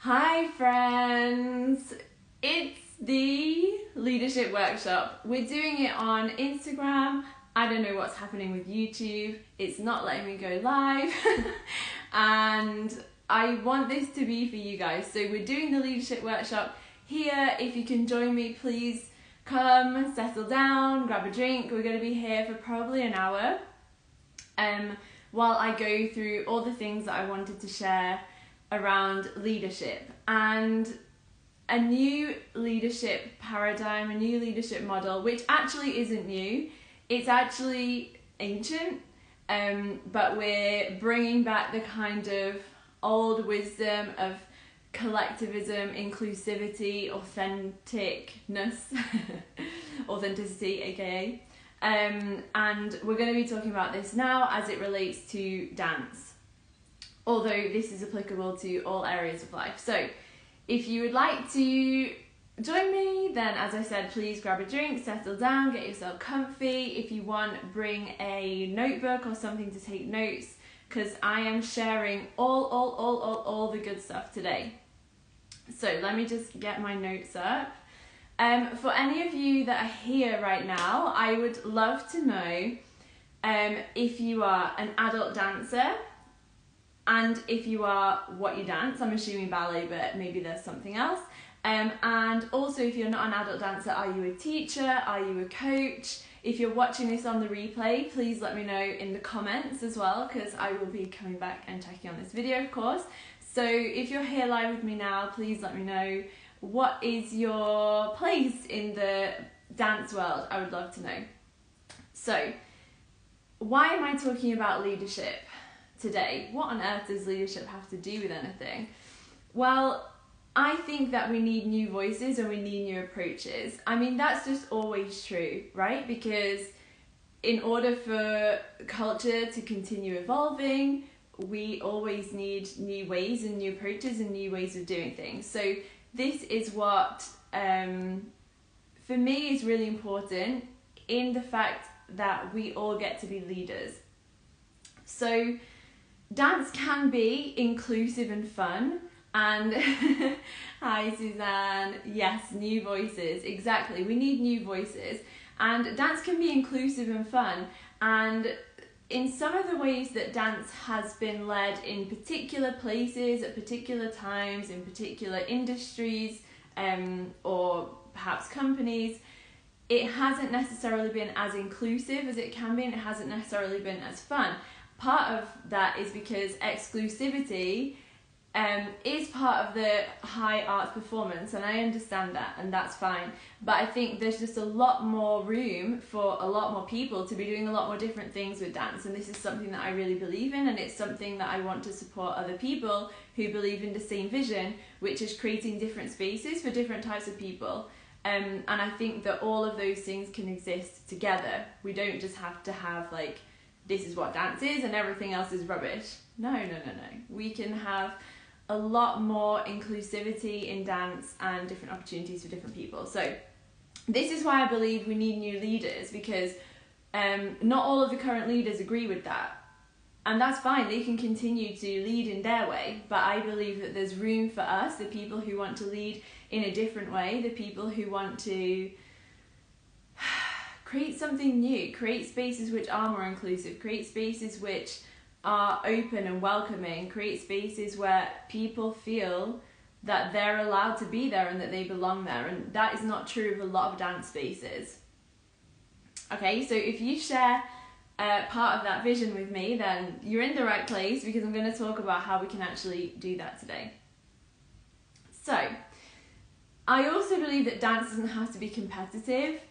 Hi friends, it's the leadership workshop. We're doing it on Instagram. I don't know what's happening with YouTube. It's not letting me go live. And I want this to be for you guys. So we're doing the leadership workshop here. If you can join me, please come, settle down, grab a drink. We're going to be here for probably an hour while I go through all the things that I wanted to share around leadership and a new leadership paradigm, a new leadership model, which actually isn't new. It's actually ancient, but we're bringing back the kind of old wisdom of collectivism, inclusivity, authenticity, aka. And we're going to be talking about this now as it relates to dance, although this is applicable to all areas of life. So if you would like to join me, then as I said, please grab a drink, settle down, get yourself comfy. If you want, bring a notebook or something to take notes, because I am sharing all the good stuff today. So let me just get my notes up. For any of you that are here right now, I would love to know if you are an adult dancer, and if you are, what you dance. I'm assuming ballet, but maybe there's something else. And also, if you're not an adult dancer, are you a teacher? Are you a coach? If you're watching this on the replay, please let me know in the comments as well, because I will be coming back and checking on this video, of course. So if you're here live with me now, please let me know, what is your place in the dance world? I would love to know. So, why am I talking about leadership today? What on earth does leadership have to do with anything? Well, I think that we need new voices and we need new approaches. I mean, that's just always true, right? Because in order for culture to continue evolving, we always need new ways and new approaches and new ways of doing things. So this is what, for me, is really important in the fact that we all get to be leaders. So dance can be inclusive and fun, and hi Suzanne, yes, new voices, exactly, we need new voices, and dance can be inclusive and fun, and in some of the ways that dance has been led in particular places, at particular times, in particular industries, or perhaps companies, it hasn't necessarily been as inclusive as it can be, and it hasn't necessarily been as fun. Part of that is because exclusivity is part of the high arts performance, and I understand that, and that's fine. But I think there's just a lot more room for a lot more people to be doing a lot more different things with dance, and this is something that I really believe in, and it's something that I want to support other people who believe in the same vision, which is creating different spaces for different types of people. And I think that all of those things can exist together. We don't just have to have like, this is what dance is and everything else is rubbish. No. We can have a lot more inclusivity in dance and different opportunities for different people. So this is why I believe we need new leaders, because not all of the current leaders agree with that. And that's fine, they can continue to lead in their way, but I believe that there's room for us, the people who want to lead in a different way, the people who want to create something new, create spaces which are more inclusive, create spaces which are open and welcoming, create spaces where people feel that they're allowed to be there and that they belong there. And that is not true of a lot of dance spaces. Okay, so if you share part of that vision with me, then you're in the right place, because I'm going to talk about how we can actually do that today. So, I also believe that dance doesn't have to be competitive.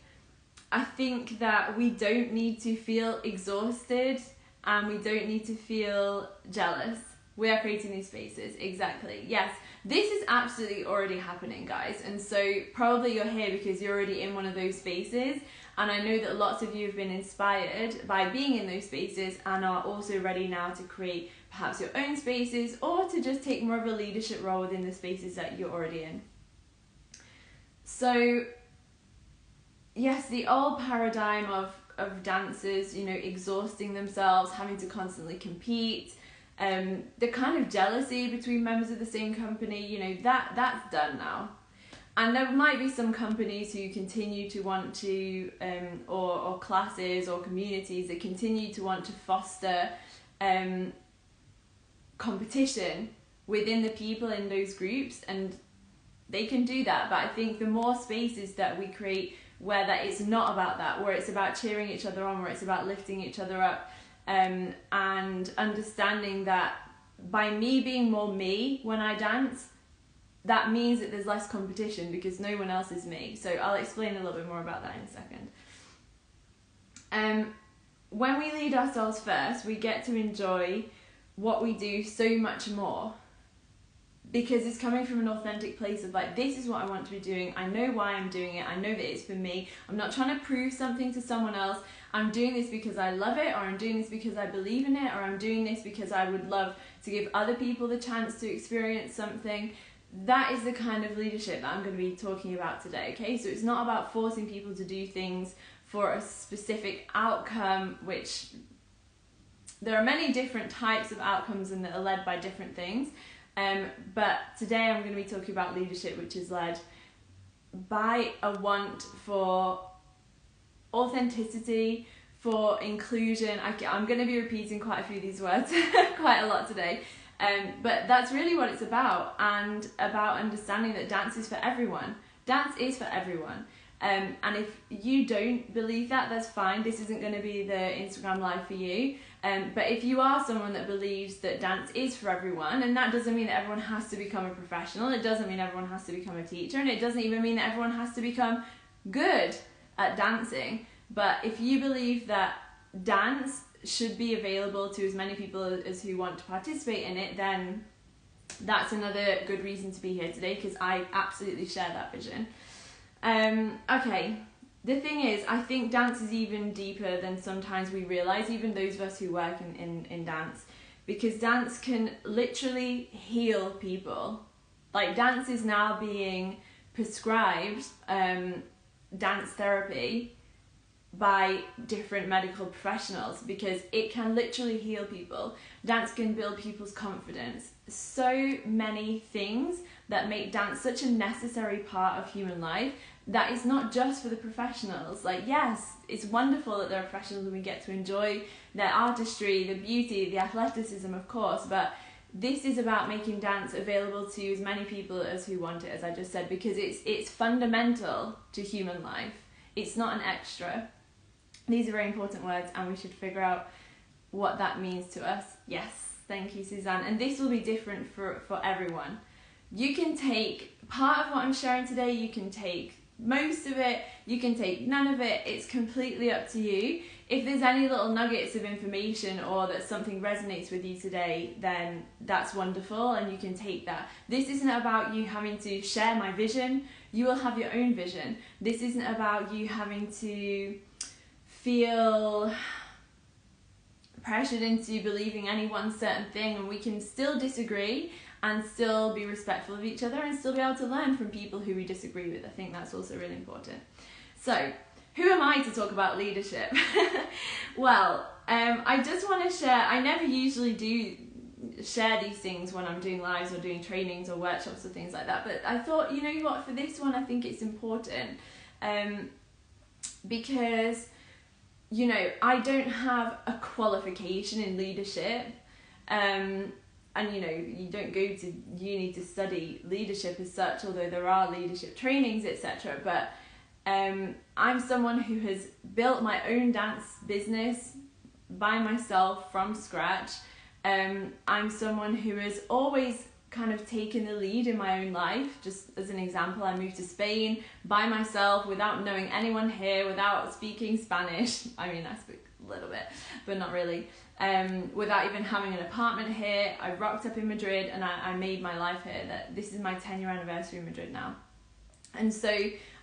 I think that we don't need to feel exhausted and we don't need to feel jealous. We are creating these spaces, exactly. Yes, this is absolutely already happening, guys. And so probably you're here because you're already in one of those spaces. And I know that lots of you have been inspired by being in those spaces and are also ready now to create perhaps your own spaces, or to just take more of a leadership role within the spaces that you're already in. So yes, the old paradigm of dancers, exhausting themselves, having to constantly compete, The kind of jealousy between members of the same company, you know, that's done now. And there might be some companies who continue to want to, or classes or communities that continue to want to foster competition within the people in those groups, and they can do that. But I think the more spaces that we create where that it's not about that, where it's about cheering each other on, where it's about lifting each other up, and understanding that by me being more me when I dance, that means that there's less competition because no one else is me. So I'll explain a little bit more about that in a second. When we lead ourselves first, we get to enjoy what we do so much more, because it's coming from an authentic place of like, this is what I want to be doing. I know why I'm doing it. I know that it's for me. I'm not trying to prove something to someone else. I'm doing this because I love it, or I'm doing this because I believe in it, or I'm doing this because I would love to give other people the chance to experience something. That is the kind of leadership that I'm going to be talking about today, okay? So it's not about forcing people to do things for a specific outcome, which there are many different types of outcomes and that are led by different things. But today I'm going to be talking about leadership, which is led by a want for authenticity, for inclusion. I'm going to be repeating quite a few of these words quite a lot today. But that's really what it's about, and about understanding that dance is for everyone. Dance is for everyone. And if you don't believe that, that's fine. This isn't going to be the Instagram live for you. But if you are someone that believes that dance is for everyone, and that doesn't mean that everyone has to become a professional, it doesn't mean everyone has to become a teacher, and it doesn't even mean that everyone has to become good at dancing. But if you believe that dance should be available to as many people as who want to participate in it, then that's another good reason to be here today, because I absolutely share that vision. Okay, the thing is, I think dance is even deeper than sometimes we realise, even those of us who work in dance, because dance can literally heal people. Like, dance is now being prescribed dance therapy by different medical professionals, because it can literally heal people. Dance can build people's confidence. So many things that make dance such a necessary part of human life, that it's not just for the professionals. Like, yes, it's wonderful that there are professionals and we get to enjoy their artistry, the beauty, the athleticism, of course, but this is about making dance available to as many people as who want it, as I just said, because it's fundamental to human life. It's not an extra. These are very important words, and we should figure out what that means to us. Yes, thank you, Suzanne. And this will be different for everyone. You can take part of what I'm sharing today, you can take most of it, you can take none of it. It's completely up to you. If there's any little nuggets of information or that something resonates with you today, then that's wonderful, and you can take that. This isn't about you having to share my vision. You will have your own vision. This isn't about you having to feel pressured into believing any one certain thing, and we can still disagree and still be respectful of each other and still be able to learn from people who we disagree with. I think that's also really important. So, who am I to talk about leadership? Well, I just want to share, I never usually do share these things when I'm doing lives or doing trainings or workshops or things like that, but I thought, you know what, for this one I think it's important, because, you know, I don't have a qualification in leadership, and you know, you don't go to uni to study leadership as such, although there are leadership trainings, etc. But I'm someone who has built my own dance business by myself from scratch. I'm someone who has always kind of taken the lead in my own life. Just as an example, I moved to Spain by myself without knowing anyone here, without speaking Spanish. I mean, I speak a little bit, but not really. Without even having an apartment here. I rocked up in Madrid and I made my life here. That this is my 10-year anniversary in Madrid now. And so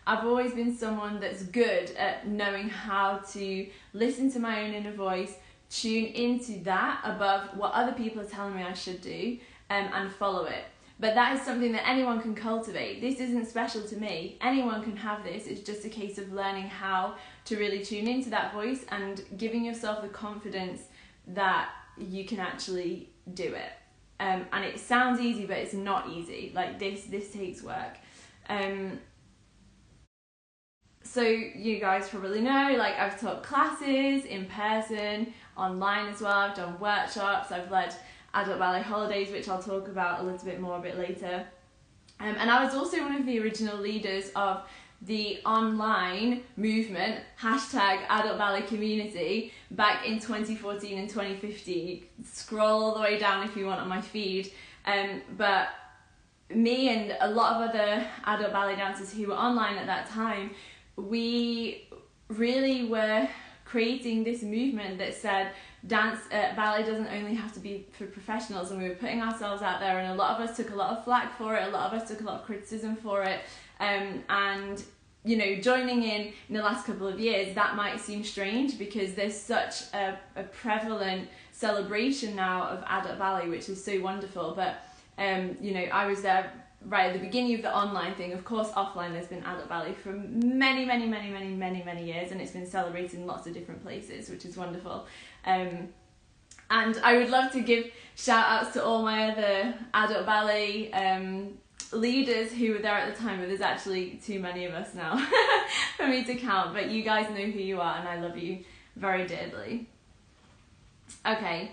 I've always been someone that's good at knowing how to listen to my own inner voice, tune into that above what other people are telling me I should do, and follow it. But that is something that anyone can cultivate. This isn't special to me. Anyone can have this. It's just a case of learning how to really tune into that voice and giving yourself the confidence that you can actually do it. And it sounds easy, but it's not easy. Like this takes work. So you guys probably know, like I've taught classes in person, online as well. I've done workshops. I've led adult ballet holidays, which I'll talk about a little bit more a bit later. And I was also one of the original leaders of the online movement, #adult ballet community, back in 2014 and 2015. You can scroll all the way down if you want on my feed. But me and a lot of other adult ballet dancers who were online at that time, we really were creating this movement that said ballet doesn't only have to be for professionals, and we were putting ourselves out there, and a lot of us took a lot of flack for it, a lot of us took a lot of criticism for it, and you know, joining in the last couple of years, that might seem strange because there's such a prevalent celebration now of adult ballet, which is so wonderful. But you know, I was there right at the beginning of the online thing. Of course, offline there's been adult ballet for many years, and it's been celebrated in lots of different places, which is wonderful. And I would love to give shout outs to all my other adult ballet leaders who were there at the time, but there's actually too many of us now for me to count, but you guys know who you are and I love you very dearly. Okay.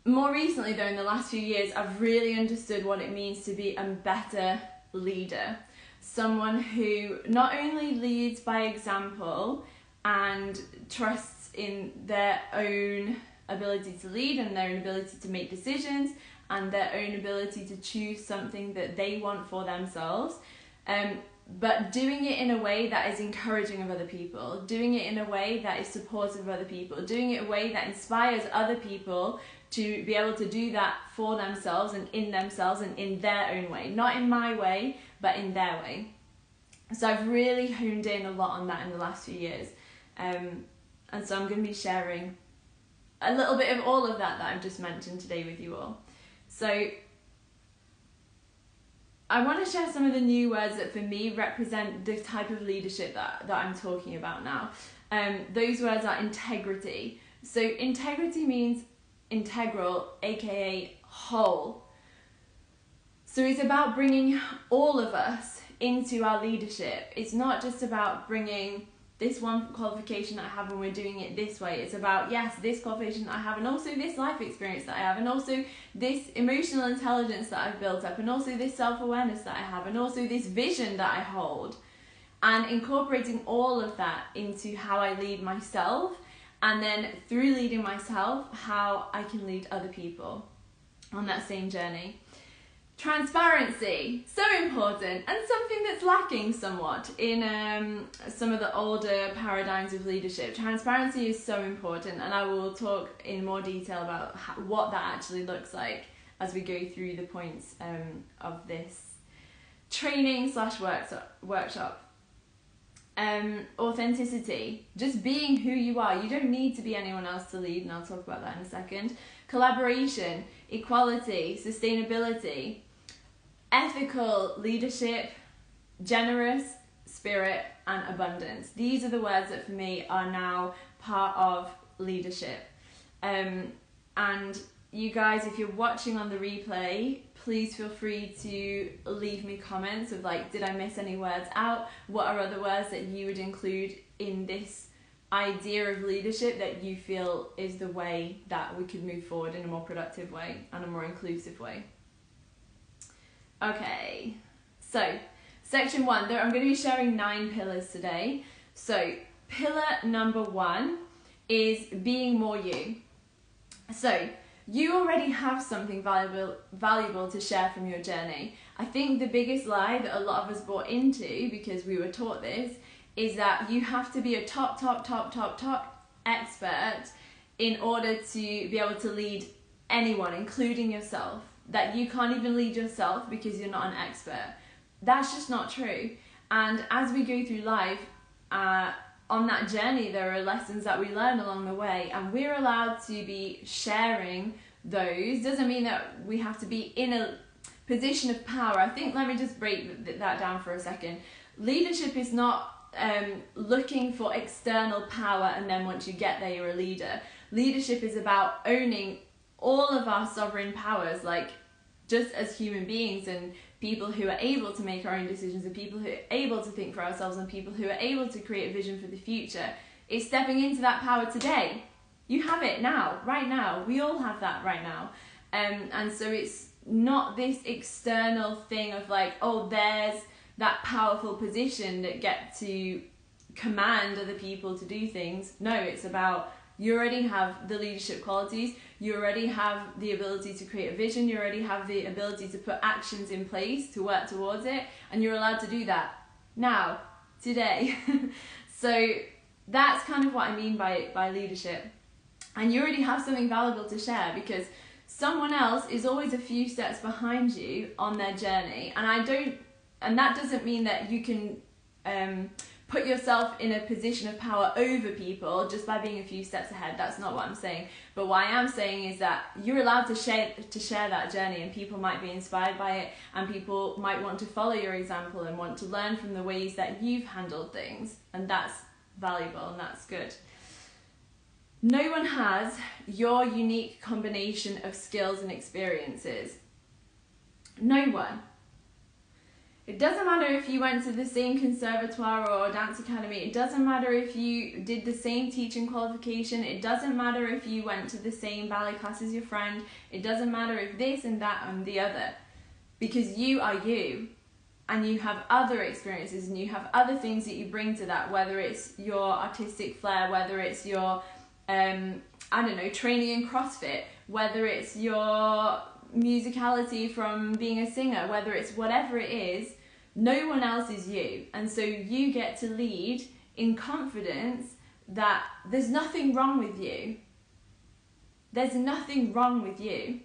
More recently though, in the last few years, I've really understood what it means to be a better leader. Someone who not only leads by example and trusts in their own ability to lead and their own ability to make decisions and their own ability to choose something that they want for themselves, but doing it in a way that is encouraging of other people, doing it in a way that is supportive of other people, doing it in a way that inspires other people to be able to do that for themselves and in their own way. Not in my way, but in their way. So I've really honed in a lot on that in the last few years. And so I'm going to be sharing a little bit of all of that I've just mentioned today with you all. So I want to share some of the new words that for me represent the type of leadership that I'm talking about now. Those words are integrity. So integrity means integral, aka whole. So it's about bringing all of us into our leadership. It's not just about bringing this one qualification that I have and we're doing it this way. It's about, yes, this qualification that I have, and also this life experience that I have, and also this emotional intelligence that I've built up, and also this self-awareness that I have, and also this vision that I hold, and incorporating all of that into how I lead myself, and then through leading myself, how I can lead other people on that same journey. Transparency, so important, and something that's lacking somewhat in some of the older paradigms of leadership. Transparency is so important, and I will talk in more detail about what that actually looks like as we go through the points of this training / workshop. Authenticity, just being who you are. You don't need to be anyone else to lead, and I'll talk about that in a second. Collaboration, equality, sustainability, ethical leadership, generous spirit, and abundance. These are the words that for me are now part of leadership. And you guys, if you're watching on the replay, please feel free to leave me comments of like, did I miss any words out? What are other words that you would include in this idea of leadership that you feel is the way that we could move forward in a more productive way and a more inclusive way? Okay, so section 1, I'm going to be sharing 9 pillars today. So pillar number 1 is being more you. So you already have something valuable to share from your journey. I think the biggest lie that a lot of us bought into, because we were taught this, is that you have to be a top expert in order to be able to lead anyone, including yourself. That you can't even lead yourself because you're not an expert. That's just not true. And as we go through life, on that journey, there are lessons that we learn along the way, and we're allowed to be sharing those. Doesn't mean that we have to be in a position of power. I think, let me just break that down for a second. Leadership is not looking for external power and then once you get there, you're a leader. Leadership is about owning all of our sovereign powers, like just as human beings and people who are able to make our own decisions and people who are able to think for ourselves and people who are able to create a vision for the future, is stepping into that power today. You have it now, right now. We all have that right now. And so it's not this external thing of like, oh, there's that powerful position that get to command other people to do things. No, it's about you already have the leadership qualities, you already have the ability to create a vision, you already have the ability to put actions in place to work towards it, and you're allowed to do that now, today. So that's kind of what I mean by leadership. And you already have something valuable to share, because someone else is always a few steps behind you on their journey. And that doesn't mean that you can put yourself in a position of power over people just by being a few steps ahead. That's not what I'm saying. But what I am saying is that you're allowed to share that journey, and people might be inspired by it, and people might want to follow your example and want to learn from the ways that you've handled things, and that's valuable and that's good. No one has your unique combination of skills and experiences. No one. It doesn't matter if you went to the same conservatoire or dance academy. It doesn't matter if you did the same teaching qualification. It doesn't matter if you went to the same ballet class as your friend. It doesn't matter if this and that and the other. Because you are you. And you have other experiences and you have other things that you bring to that. Whether it's your artistic flair, whether it's your, training in CrossFit. Whether it's your musicality from being a singer. Whether it's whatever it is. No one else is you, and so you get to lead in confidence that there's nothing wrong with you. There's nothing wrong with you.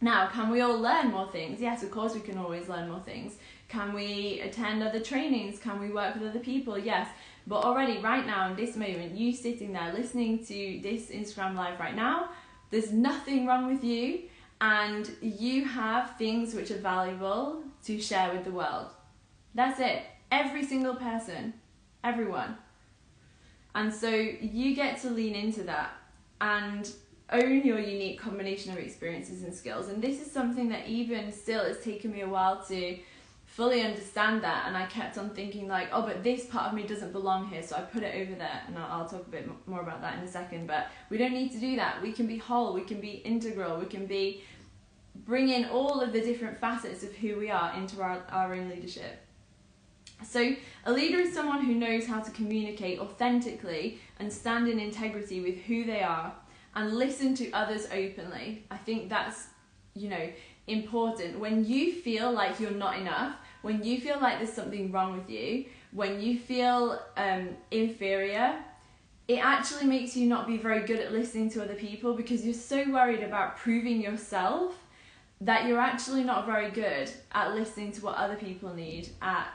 Now, can we all learn more things? Yes, of course we can always learn more things. Can we attend other trainings? Can we work with other people? Yes, but already right now in this moment, you sitting there listening to this Instagram live right now, there's nothing wrong with you, and you have things which are valuable to share with the world. That's it. Every single person. Everyone. And so you get to lean into that and own your unique combination of experiences and skills. And this is something that even still it's taken me a while to fully understand that. And I kept on thinking like, oh, but this part of me doesn't belong here, so I put it over there. And I'll talk a bit more about that in a second. But we don't need to do that. We can be whole. We can be integral. We can bring in all of the different facets of who we are into our own leadership. So a leader is someone who knows how to communicate authentically and stand in integrity with who they are and listen to others openly. I think that's, important. When you feel like you're not enough, when you feel like there's something wrong with you, when you feel inferior, it actually makes you not be very good at listening to other people, because you're so worried about proving yourself that you're actually not very good at listening to what other people need, at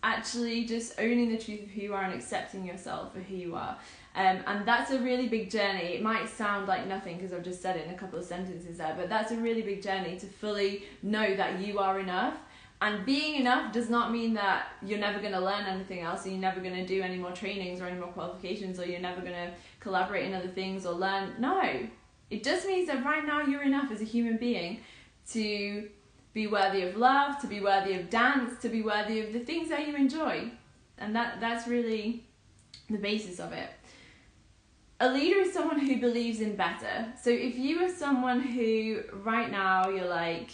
actually just owning the truth of who you are and accepting yourself for who you are. And that's a really big journey. It might sound like nothing because I've just said it in a couple of sentences there, but that's a really big journey to fully know that you are enough. And being enough does not mean that you're never going to learn anything else, and you're never going to do any more trainings or any more qualifications, or you're never going to collaborate in other things or learn. No, it just means that right now you're enough as a human being to be worthy of love, to be worthy of dance, to be worthy of the things that you enjoy. And that's really the basis of it. A leader is someone who believes in better. So if you are someone who right now you're like,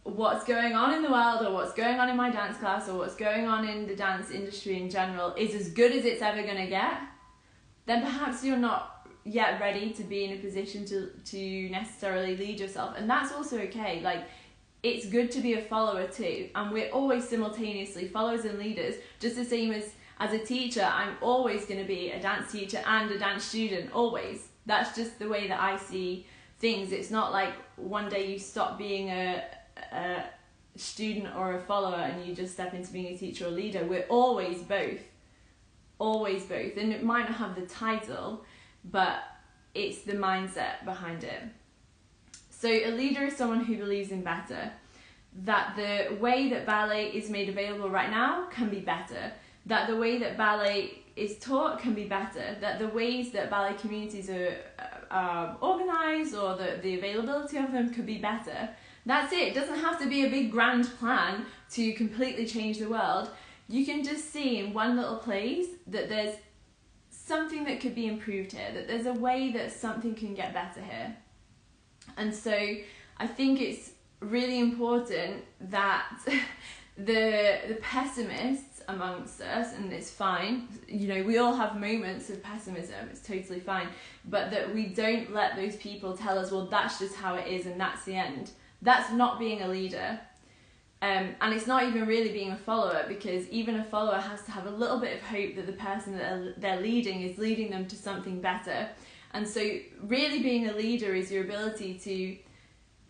what's going on in the world, or what's going on in my dance class, or what's going on in the dance industry in general is as good as it's ever going to get, then perhaps you're not yet ready to be in a position to necessarily lead yourself. And that's also okay. Like, it's good to be a follower too, and we're always simultaneously followers and leaders, just the same as a teacher. I'm always going to be a dance teacher and a dance student, always. That's just the way that I see things. It's not like one day you stop being a student or a follower and you just step into being a teacher or leader. We're always both. Always both. And it might not have the title, but it's the mindset behind it. So a leader is someone who believes in better. That the way that ballet is made available right now can be better. That the way that ballet is taught can be better, that the ways that ballet communities are organised, or the availability of them could be better. That's it. It doesn't have to be a big grand plan to completely change the world. You can just see in one little place that there's something that could be improved here, that there's a way that something can get better here. And so I think it's really important that the pessimists amongst us, and it's fine, we all have moments of pessimism, it's totally fine, but that we don't let those people tell us, well, that's just how it is and that's the end. That's not being a leader. And it's not even really being a follower, because even a follower has to have a little bit of hope that the person that they're leading is leading them to something better. And so really being a leader is your ability to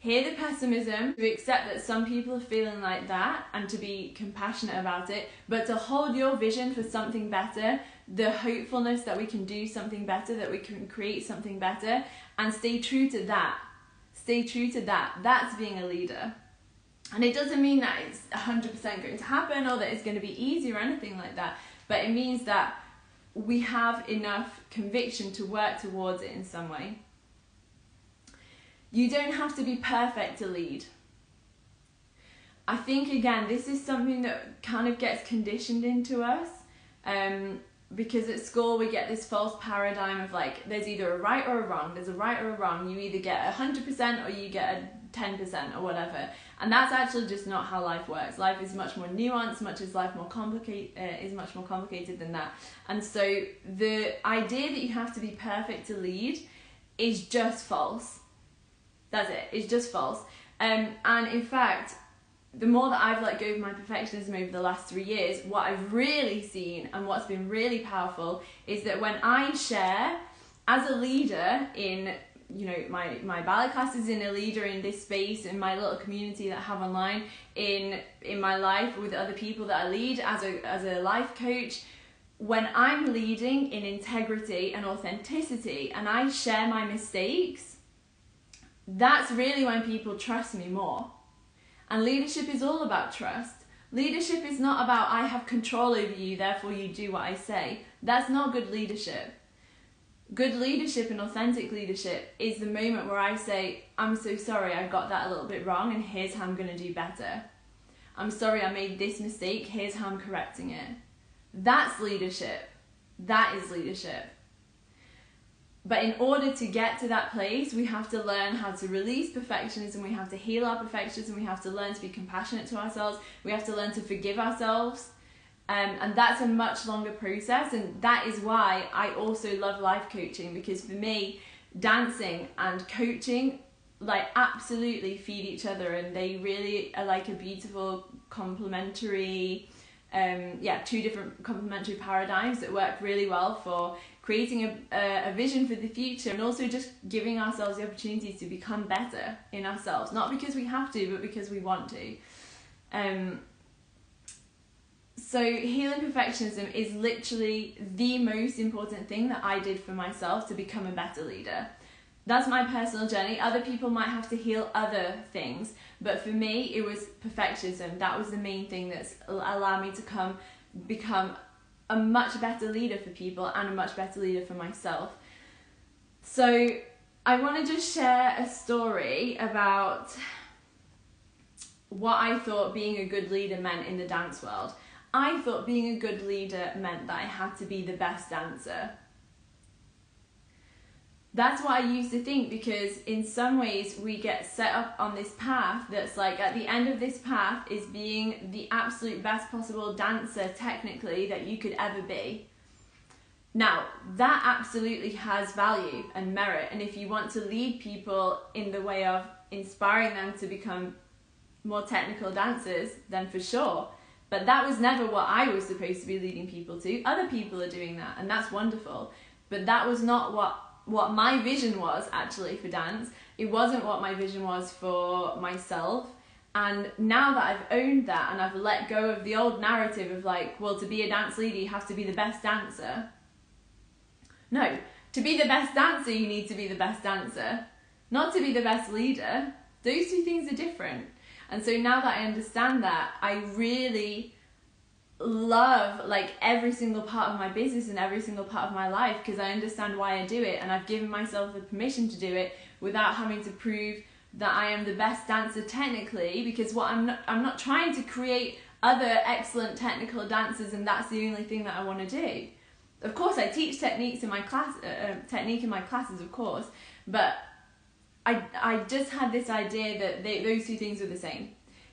hear the pessimism, to accept that some people are feeling like that and to be compassionate about it, but to hold your vision for something better, the hopefulness that we can do something better, that we can create something better, and stay true to that. Stay true to that. That's being a leader. And it doesn't mean that it's 100% going to happen or that it's going to be easy or anything like that, but it means that we have enough conviction to work towards it in some way. You don't have to be perfect to lead. I think, again, this is something that kind of gets conditioned into us, because at school we get this false paradigm of like, there's either a right or a wrong, there's a right or a wrong, you either get 100% or you get a 10% or whatever, and that's actually just not how life works. Life is much more nuanced, much is much more complicated than that. And so the idea that you have to be perfect to lead is just false. That's it. It's just false. And in fact, the more that I've let go of my perfectionism over the last 3 years, what I've really seen and what's been really powerful is that when I share as a leader in my ballet classes, in a leader in this space, in my little community that I have online, in my life with other people that I lead as a life coach, when I'm leading in integrity and authenticity and I share my mistakes, that's really when people trust me more. And leadership is all about trust. Leadership is not about I have control over you, therefore you do what I say. That's not good leadership. Good leadership and authentic leadership is the moment where I say, I'm so sorry, I got that a little bit wrong, and here's how I'm going to do better. I'm sorry I made this mistake, here's how I'm correcting it. That's leadership. That is leadership. But in order to get to that place, we have to learn how to release perfectionism, we have to heal our perfectionism, we have to learn to be compassionate to ourselves, we have to learn to forgive ourselves. And that's a much longer process, and that is why I also love life coaching, because for me, dancing and coaching absolutely feed each other, and they really are like a beautiful complementary, two different complementary paradigms that work really well for creating a vision for the future, and also just giving ourselves the opportunities to become better in ourselves, not because we have to, but because we want to. So healing perfectionism is literally the most important thing that I did for myself to become a better leader. That's my personal journey. Other people might have to heal other things, but for me, it was perfectionism. That was the main thing that's allowed me to become a much better leader for people and a much better leader for myself. So I want to just share a story about what I thought being a good leader meant in the dance world. I thought being a good leader meant that I had to be the best dancer. That's what I used to think, because in some ways we get set up on this path that's like, at the end of this path is being the absolute best possible dancer technically that you could ever be. Now, that absolutely has value and merit, and if you want to lead people in the way of inspiring them to become more technical dancers, then for sure. But that was never what I was supposed to be leading people to. Other people are doing that, and that's wonderful. But that was not what my vision was actually for dance. It wasn't what my vision was for myself. And now that I've owned that and I've let go of the old narrative of like, well, to be a dance leader, you have to be the best dancer. No, to be the best dancer, you need to be the best dancer, not to be the best leader. Those two things are different. And so now that I understand that, I really love like every single part of my business and every single part of my life because I understand why I do it, and I've given myself the permission to do it without having to prove that I am the best dancer technically, because I'm not trying to create other excellent technical dancers and that's the only thing that I want to do. Of course I teach technique in my classes, of course, but I just had this idea that those two things were the same.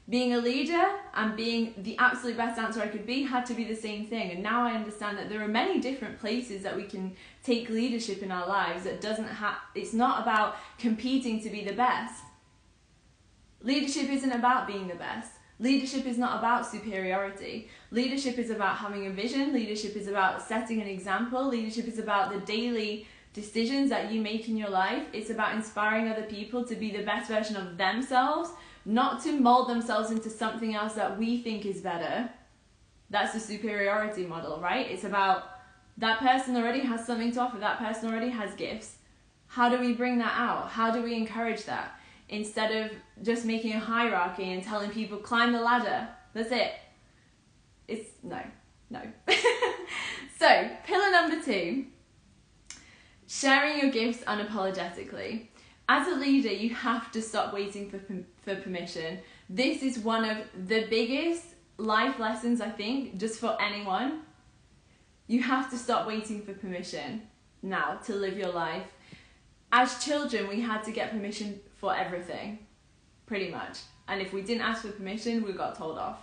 Being a leader and being the absolute best dancer I could be had to be the same thing. And now I understand that there are many different places that we can take leadership in our lives that it's not about competing to be the best. Leadership isn't about being the best. Leadership is not about superiority. Leadership is about having a vision. Leadership is about setting an example. Leadership is about the daily decisions that you make in your life. It's about inspiring other people to be the best version of themselves, not to mold themselves into something else that we think is better. That's the superiority model, right? It's about that person already has something to offer. That person already has gifts. How do we bring that out? How do we encourage that? Instead of just making a hierarchy and telling people, climb the ladder. That's it. It's no. So, pillar number 2, sharing your gifts unapologetically. As a leader, you have to stop waiting for permission. This is one of the biggest life lessons, I think, just for anyone. You have to stop waiting for permission now to live your life. As children, we had to get permission for everything, pretty much. And if we didn't ask for permission, we got told off.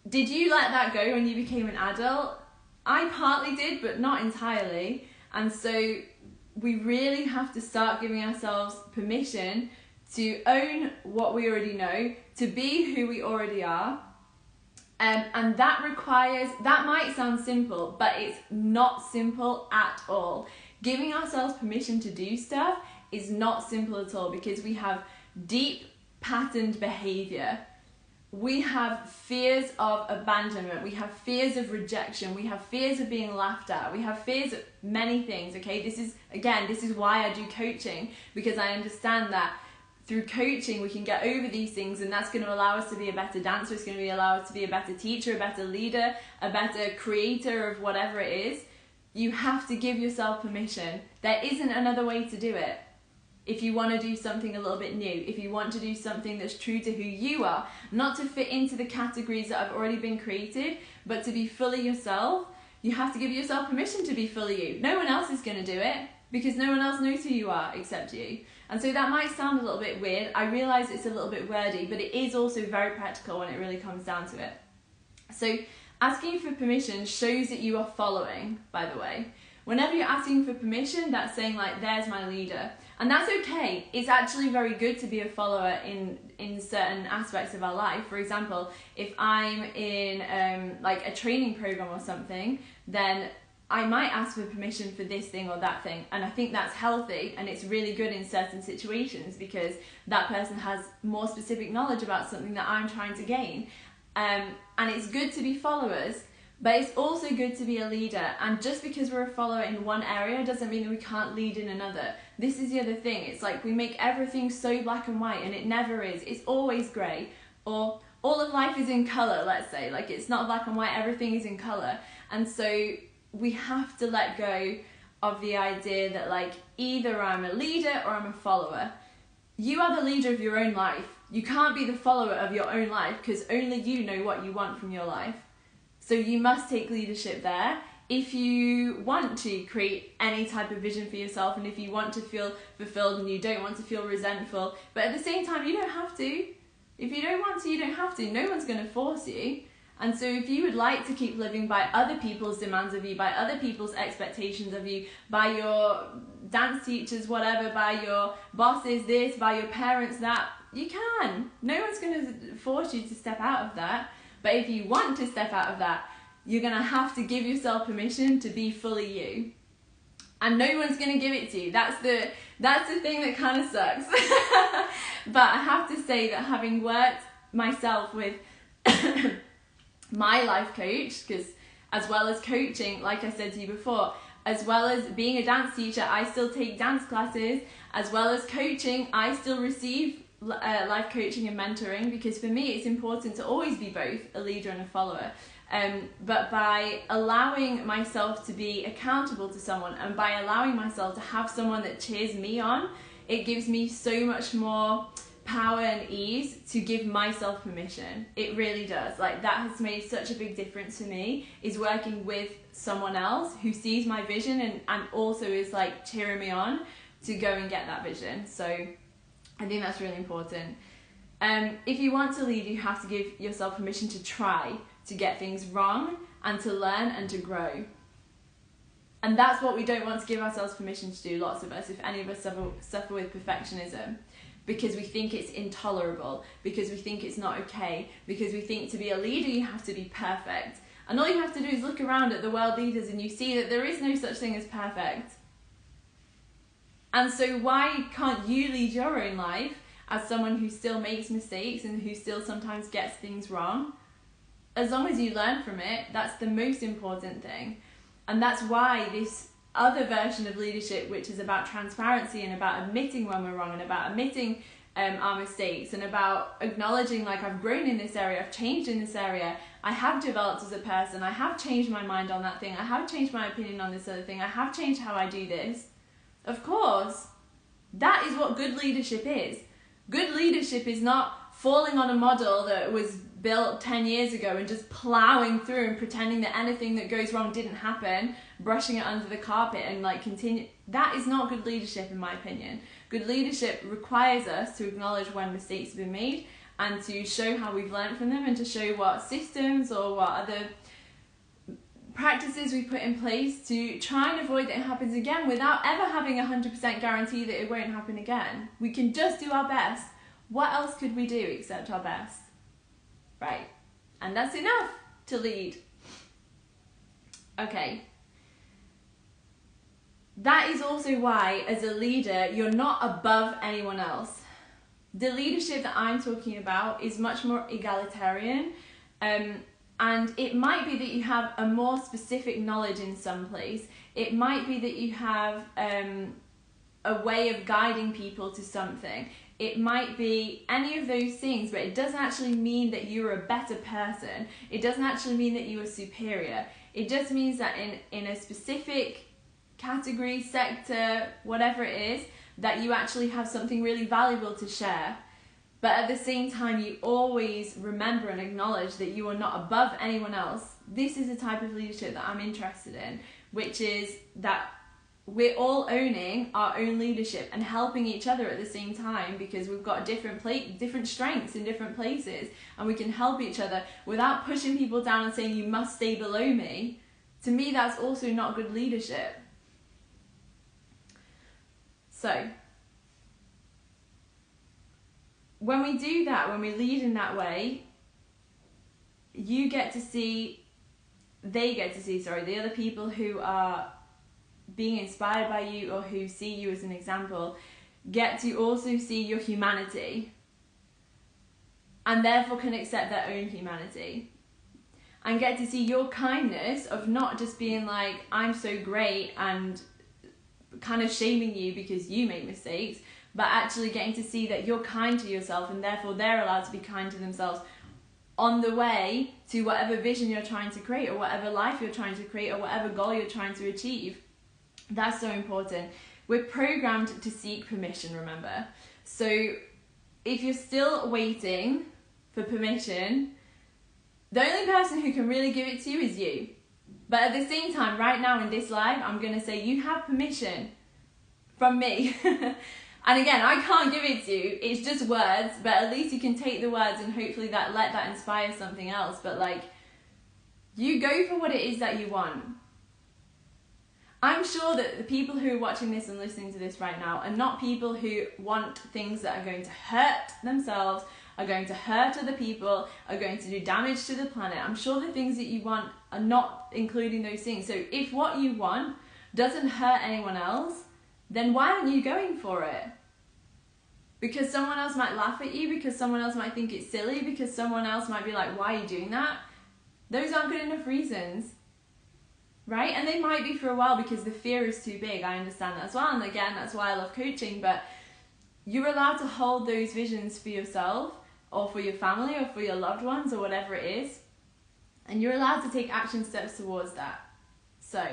Did you let that go when you became an adult? I partly did, but not entirely. And so we really have to start giving ourselves permission to own what we already know, to be who we already are. And that might sound simple, but it's not simple at all. Giving ourselves permission to do stuff is not simple at all because we have deep patterned behavior. We have fears of abandonment, we have fears of rejection, we have fears of being laughed at, we have fears of many things, okay? This is why I do coaching, because I understand that through coaching we can get over these things, and that's going to allow us to be a better dancer, it's going to allow us to be a better teacher, a better leader, a better creator of whatever it is. You have to give yourself permission. There isn't another way to do it. If you want to do something a little bit new, if you want to do something that's true to who you are, not to fit into the categories that have already been created, but to be fully yourself, you have to give yourself permission to be fully you. No one else is going to do it because no one else knows who you are except you. And so that might sound a little bit weird. I realise it's a little bit wordy, but it is also very practical when it really comes down to it. So asking for permission shows that you are following, by the way. Whenever you're asking for permission, that's saying like, there's my leader. And that's okay. It's actually very good to be a follower in certain aspects of our life. For example, if I'm in like a training program or something, then I might ask for permission for this thing or that thing. And I think that's healthy and it's really good in certain situations because that person has more specific knowledge about something that I'm trying to gain. And it's good to be followers. But it's also good to be a leader, and just because we're a follower in one area doesn't mean that we can't lead in another. This is the other thing. It's like we make everything so black and white, and it never is. It's always grey, or all of life is in colour, let's say. Like, it's not black and white, everything is in colour. And so we have to let go of the idea that like either I'm a leader or I'm a follower. You are the leader of your own life. You can't be the follower of your own life because only you know what you want from your life. So you must take leadership there if you want to create any type of vision for yourself and if you want to feel fulfilled and you don't want to feel resentful. But at the same time, you don't have to. If you don't want to, you don't have to. No one's going to force you. And so if you would like to keep living by other people's demands of you, by other people's expectations of you, by your dance teachers, whatever, by your bosses this, by your parents that, you can. No one's going to force you to step out of that. But if you want to step out of that, you're going to have to give yourself permission to be fully you. And no one's going to give it to you. That's the thing that kind of sucks. But I have to say that having worked myself with my life coach, because as well as coaching, like I said to you before, as well as being a dance teacher, I still take dance classes. As well as coaching, I still receive life coaching and mentoring, because for me it's important to always be both a leader and a follower. But by allowing myself to be accountable to someone, and by allowing myself to have someone that cheers me on, it gives me so much more power and ease to give myself permission. It really does. Like, that has made such a big difference for me, is working with someone else who sees my vision and also is like cheering me on to go and get that vision. So I think that's really important. If you want to lead, you have to give yourself permission to try, to get things wrong, and to learn and to grow. And that's what we don't want to give ourselves permission to do, lots of us, if any of us suffer with perfectionism, because we think it's intolerable, because we think it's not okay, because we think to be a leader you have to be perfect. And all you have to do is look around at the world leaders and you see that there is no such thing as perfect. And so why can't you lead your own life as someone who still makes mistakes and who still sometimes gets things wrong? As long as you learn from it, that's the most important thing. And that's why this other version of leadership, which is about transparency and about admitting when we're wrong and about admitting our mistakes and about acknowledging, like, I've grown in this area, I've changed in this area, I have developed as a person, I have changed my mind on that thing, I have changed my opinion on this other thing, I have changed how I do this. Of course, that is what good leadership is. Good leadership is not falling on a model that was built 10 years ago and just ploughing through and pretending that anything that goes wrong didn't happen, brushing it under the carpet and like continue. That is not good leadership, in my opinion. Good leadership requires us to acknowledge when mistakes have been made and to show how we've learned from them, and to show what systems or what other practices we put in place to try and avoid that it happens again, without ever having 100% guarantee that it won't happen again. We can just do our best. What else could we do except our best? Right. And that's enough to lead. Okay. That is also why, as a leader, you're not above anyone else. The leadership that I'm talking about is much more egalitarian, and it might be that you have a more specific knowledge in some place. It might be that you have a way of guiding people to something. It might be any of those things, but it doesn't actually mean that you're a better person. It doesn't actually mean that you are superior. It just means that in a specific category, sector, whatever it is, that you actually have something really valuable to share. But at the same time, you always remember and acknowledge that you are not above anyone else. This is the type of leadership that I'm interested in, which is that we're all owning our own leadership and helping each other at the same time, because we've got different strengths in different places, and we can help each other without pushing people down and saying, you must stay below me. To me, that's also not good leadership. So, when we do that, when we lead in that way, they get to see, the other people who are being inspired by you or who see you as an example, get to also see your humanity, and therefore can accept their own humanity, and get to see your kindness of not just being like, I'm so great, and kind of shaming you because you make mistakes, but actually getting to see that you're kind to yourself, and therefore they're allowed to be kind to themselves on the way to whatever vision you're trying to create, or whatever life you're trying to create, or whatever goal you're trying to achieve. That's so important. We're programmed to seek permission, remember? So if you're still waiting for permission, the only person who can really give it to you is you. But at the same time, right now in this live, I'm going to say you have permission from me. And again, I can't give it to you. It's just words, but at least you can take the words and hopefully let that inspire something else. But like, you go for what it is that you want. I'm sure that the people who are watching this and listening to this right now are not people who want things that are going to hurt themselves, are going to hurt other people, are going to do damage to the planet. I'm sure the things that you want are not including those things. So if what you want doesn't hurt anyone else, then why aren't you going for it? Because someone else might laugh at you, because someone else might think it's silly, because someone else might be like, why are you doing that? Those aren't good enough reasons. Right? And they might be for a while because the fear is too big. I understand that as well. And again, that's why I love coaching. But you're allowed to hold those visions for yourself or for your family or for your loved ones or whatever it is. And you're allowed to take action steps towards that. So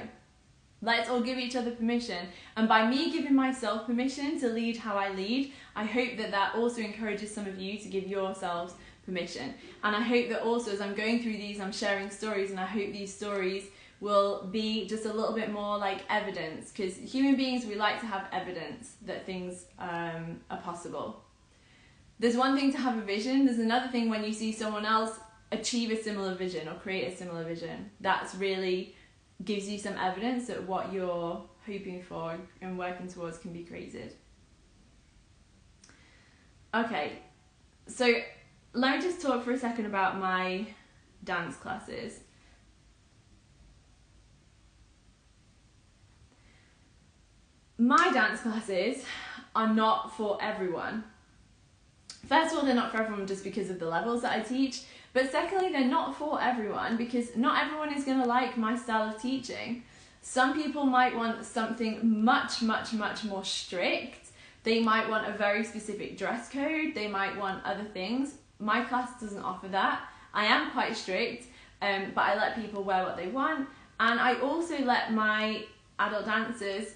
let's all give each other permission. And by me giving myself permission to lead how I lead, I hope that that also encourages some of you to give yourselves permission. And I hope that also as I'm going through these, I'm sharing stories, and I hope these stories will be just a little bit more like evidence, because human beings, we like to have evidence that things are possible. There's one thing to have a vision, there's another thing when you see someone else achieve a similar vision or create a similar vision. That's really gives you some evidence that what you're hoping for and working towards can be created. Okay, so let me just talk for a second about my dance classes. My dance classes are not for everyone. First of all, they're not for everyone just because of the levels that I teach, but secondly, they're not for everyone because not everyone is going to like my style of teaching. Some people might want something much more strict. They might want a very specific dress code. They might want other things. My class doesn't offer that. I am quite strict, but I let people wear what they want. And I also let my adult dancers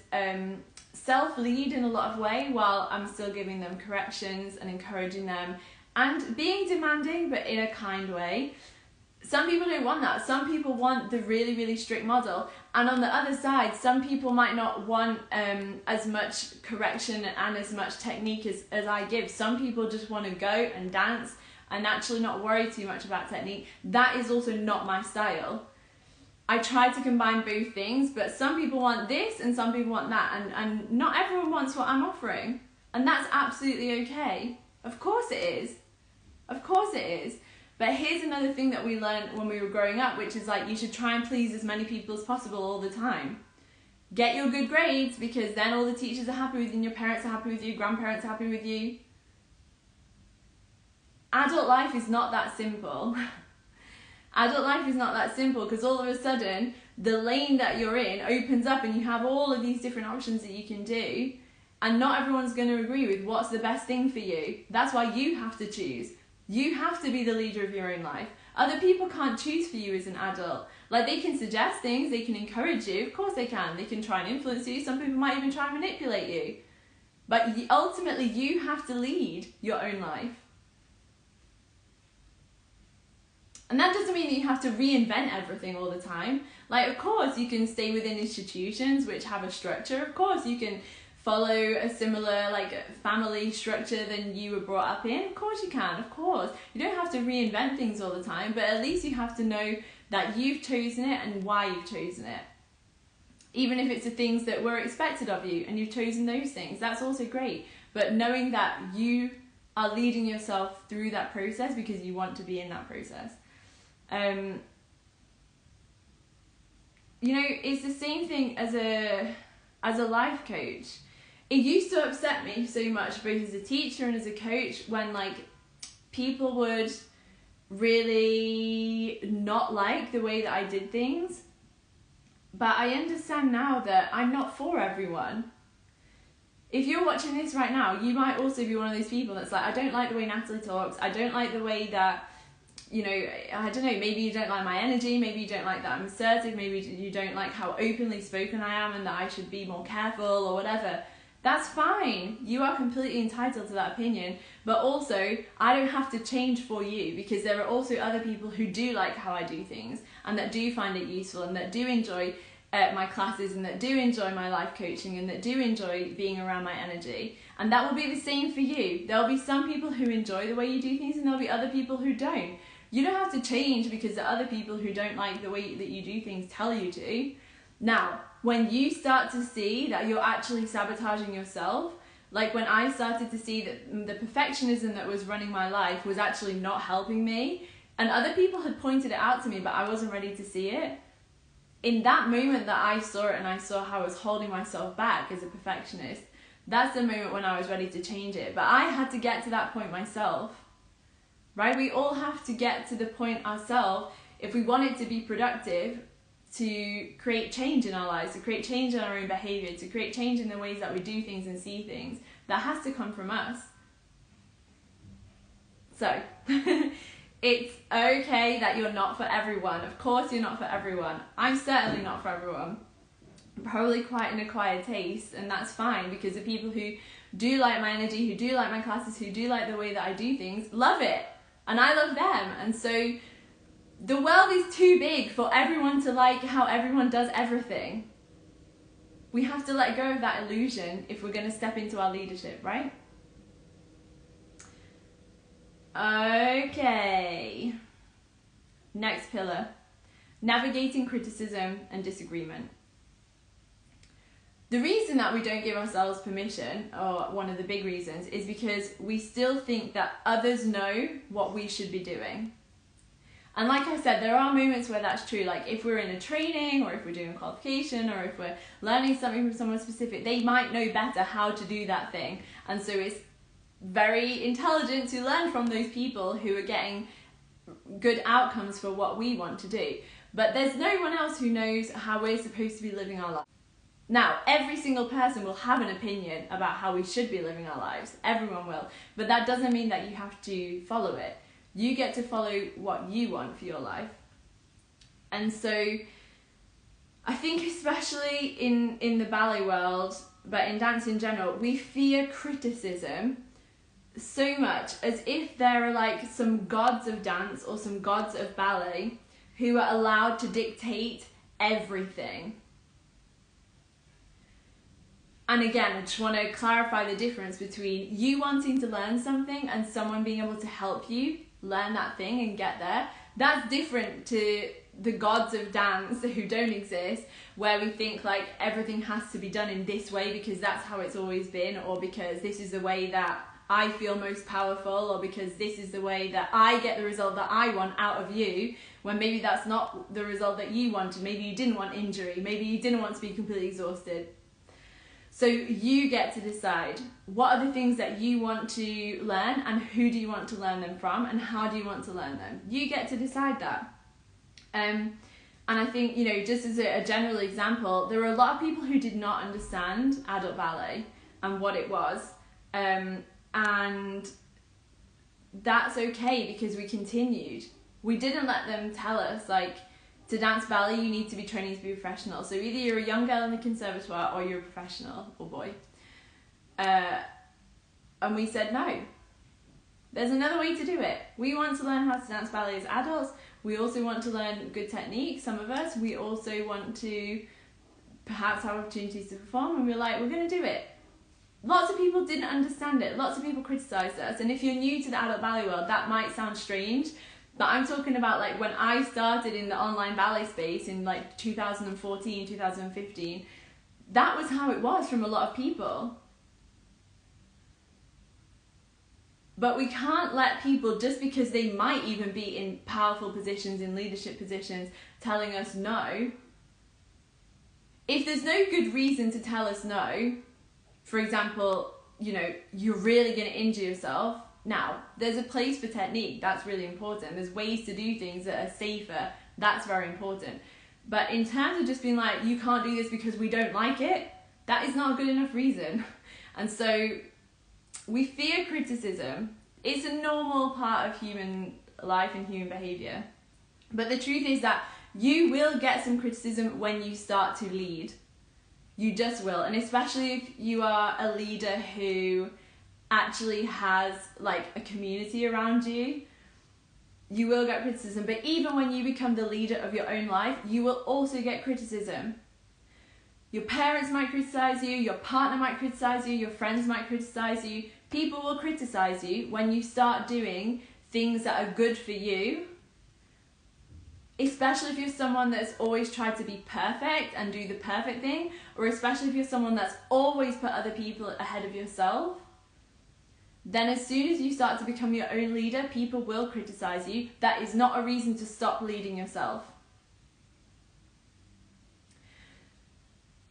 self-lead in a lot of way while I'm still giving them corrections and encouraging them and being demanding, but in a kind way. Some people don't want that. Some people want the really strict model. And on the other side, some people might not want as much correction and as much technique as I give. Some people just want to go and dance and actually not worry too much about technique. That is also not my style. I try to combine both things, but some people want this and some people want that, and not everyone wants what I'm offering. And that's absolutely okay. Of course it is. Of course it is. But here's another thing that we learned when we were growing up, which is like you should try and please as many people as possible all the time. Get your good grades because then all the teachers are happy with you and your parents are happy with you, grandparents are happy with you. Adult life is not that simple. Adult life is not that simple because all of a sudden the lane that you're in opens up and you have all of these different options that you can do, and not everyone's going to agree with what's the best thing for you. That's why you have to choose. You have to be the leader of your own life. Other people can't choose for you as an adult. Like, they can suggest things, they can encourage you, of course they can. They can try and influence you, some people might even try and manipulate you. But ultimately you have to lead your own life. And that doesn't mean that you have to reinvent everything all the time. Like, of course, you can stay within institutions which have a structure. Of course, you can follow a similar, like, family structure than you were brought up in. Of course you can, of course. You don't have to reinvent things all the time, but at least you have to know that you've chosen it and why you've chosen it. Even if it's the things that were expected of you and you've chosen those things, that's also great. But knowing that you are leading yourself through that process because you want to be in that process. You know, it's the same thing as a life coach. It used to upset me so much, both as a teacher and as a coach, when like people would really not like the way that I did things. But I understand now that I'm not for everyone. If you're watching this right now, you might also be one of those people that's like, I don't like the way Natalie talks. I don't like the way that, you know, I don't know, maybe you don't like my energy, maybe you don't like that I'm assertive, maybe you don't like how openly spoken I am and that I should be more careful or whatever. That's fine. You are completely entitled to that opinion. But also, I don't have to change for you because there are also other people who do like how I do things and that do find it useful and that do enjoy my classes and that do enjoy my life coaching and that do enjoy being around my energy. And that will be the same for you. There'll be some people who enjoy the way you do things and there'll be other people who don't. You don't have to change because the other people who don't like the way that you do things tell you to. Now, when you start to see that you're actually sabotaging yourself, like when I started to see that the perfectionism that was running my life was actually not helping me, and other people had pointed it out to me, but I wasn't ready to see it. In that moment that I saw it and I saw how I was holding myself back as a perfectionist, that's the moment when I was ready to change it. But I had to get to that point myself, right? We all have to get to the point ourselves if we want it to be productive, to create change in our lives, to create change in our own behaviour, to create change in the ways that we do things and see things. That has to come from us. So, it's okay that you're not for everyone. Of course you're not for everyone. I'm certainly not for everyone. Probably quite an acquired taste, and that's fine, because the people who do like my energy, who do like my classes, who do like the way that I do things, love it. And I love them. And so the world is too big for everyone to like how everyone does everything. We have to let go of that illusion if we're going to step into our leadership, right? Okay. Next pillar. Navigating criticism and disagreement. The reason that we don't give ourselves permission, or one of the big reasons, is because we still think that others know what we should be doing. And like I said, there are moments where that's true. Like if we're in a training, or if we're doing a qualification, or if we're learning something from someone specific, they might know better how to do that thing. And so it's very intelligent to learn from those people who are getting good outcomes for what we want to do. But there's no one else who knows how we're supposed to be living our life. Now, every single person will have an opinion about how we should be living our lives. Everyone will. But that doesn't mean that you have to follow it. You get to follow what you want for your life. And so, I think especially in the ballet world, but in dance in general, we fear criticism so much, as if there are like some gods of dance or some gods of ballet who are allowed to dictate everything. And again, I just want to clarify the difference between you wanting to learn something and someone being able to help you learn that thing and get there. That's different to the gods of dance who don't exist, where we think like everything has to be done in this way because that's how it's always been, or because this is the way that I feel most powerful, or because this is the way that I get the result that I want out of you, when maybe that's not the result that you wanted. Maybe you didn't want injury, maybe you didn't want to be completely exhausted. So you get to decide what are the things that you want to learn, and who do you want to learn them from, and how do you want to learn them. You get to decide that. And I think, you know, just as a general example, there were a lot of people who did not understand adult ballet and what it was. And that's okay, because we continued. We didn't let them tell us, like, to dance ballet, you need to be training to be a professional. So either you're a young girl in the conservatoire or you're a professional, or boy. And we said no. There's another way to do it. We want to learn how to dance ballet as adults. We also want to learn good technique, some of us. We also want to perhaps have opportunities to perform, and we're like, we're going to do it. Lots of people didn't understand it. Lots of people criticised us. And if you're new to the adult ballet world, that might sound strange. But I'm talking about like when I started in the online ballet space in like 2014, 2015, that was how it was from a lot of people. But we can't let people, just because they might even be in powerful positions, in leadership positions, telling us no. If there's no good reason to tell us no, for example, you know, you're really going to injure yourself. Now, there's a place for technique, that's really important. There's ways to do things that are safer, that's very important. But in terms of just being like, you can't do this because we don't like it, that is not a good enough reason. And so, we fear criticism. It's a normal part of human life and human behaviour. But the truth is that you will get some criticism when you start to lead. You just will. And especially if you are a leader who actually has like a community around you, you will get criticism. But even when you become the leader of your own life, you will also get criticism. Your parents might criticize you, your partner might criticize you, your friends might criticize you. People will criticize you when you start doing things that are good for you, especially if you're someone that's always tried to be perfect and do the perfect thing, or especially if you're someone that's always put other people ahead of yourself. Then as soon as you start to become your own leader, people will criticize you. That is not a reason to stop leading yourself.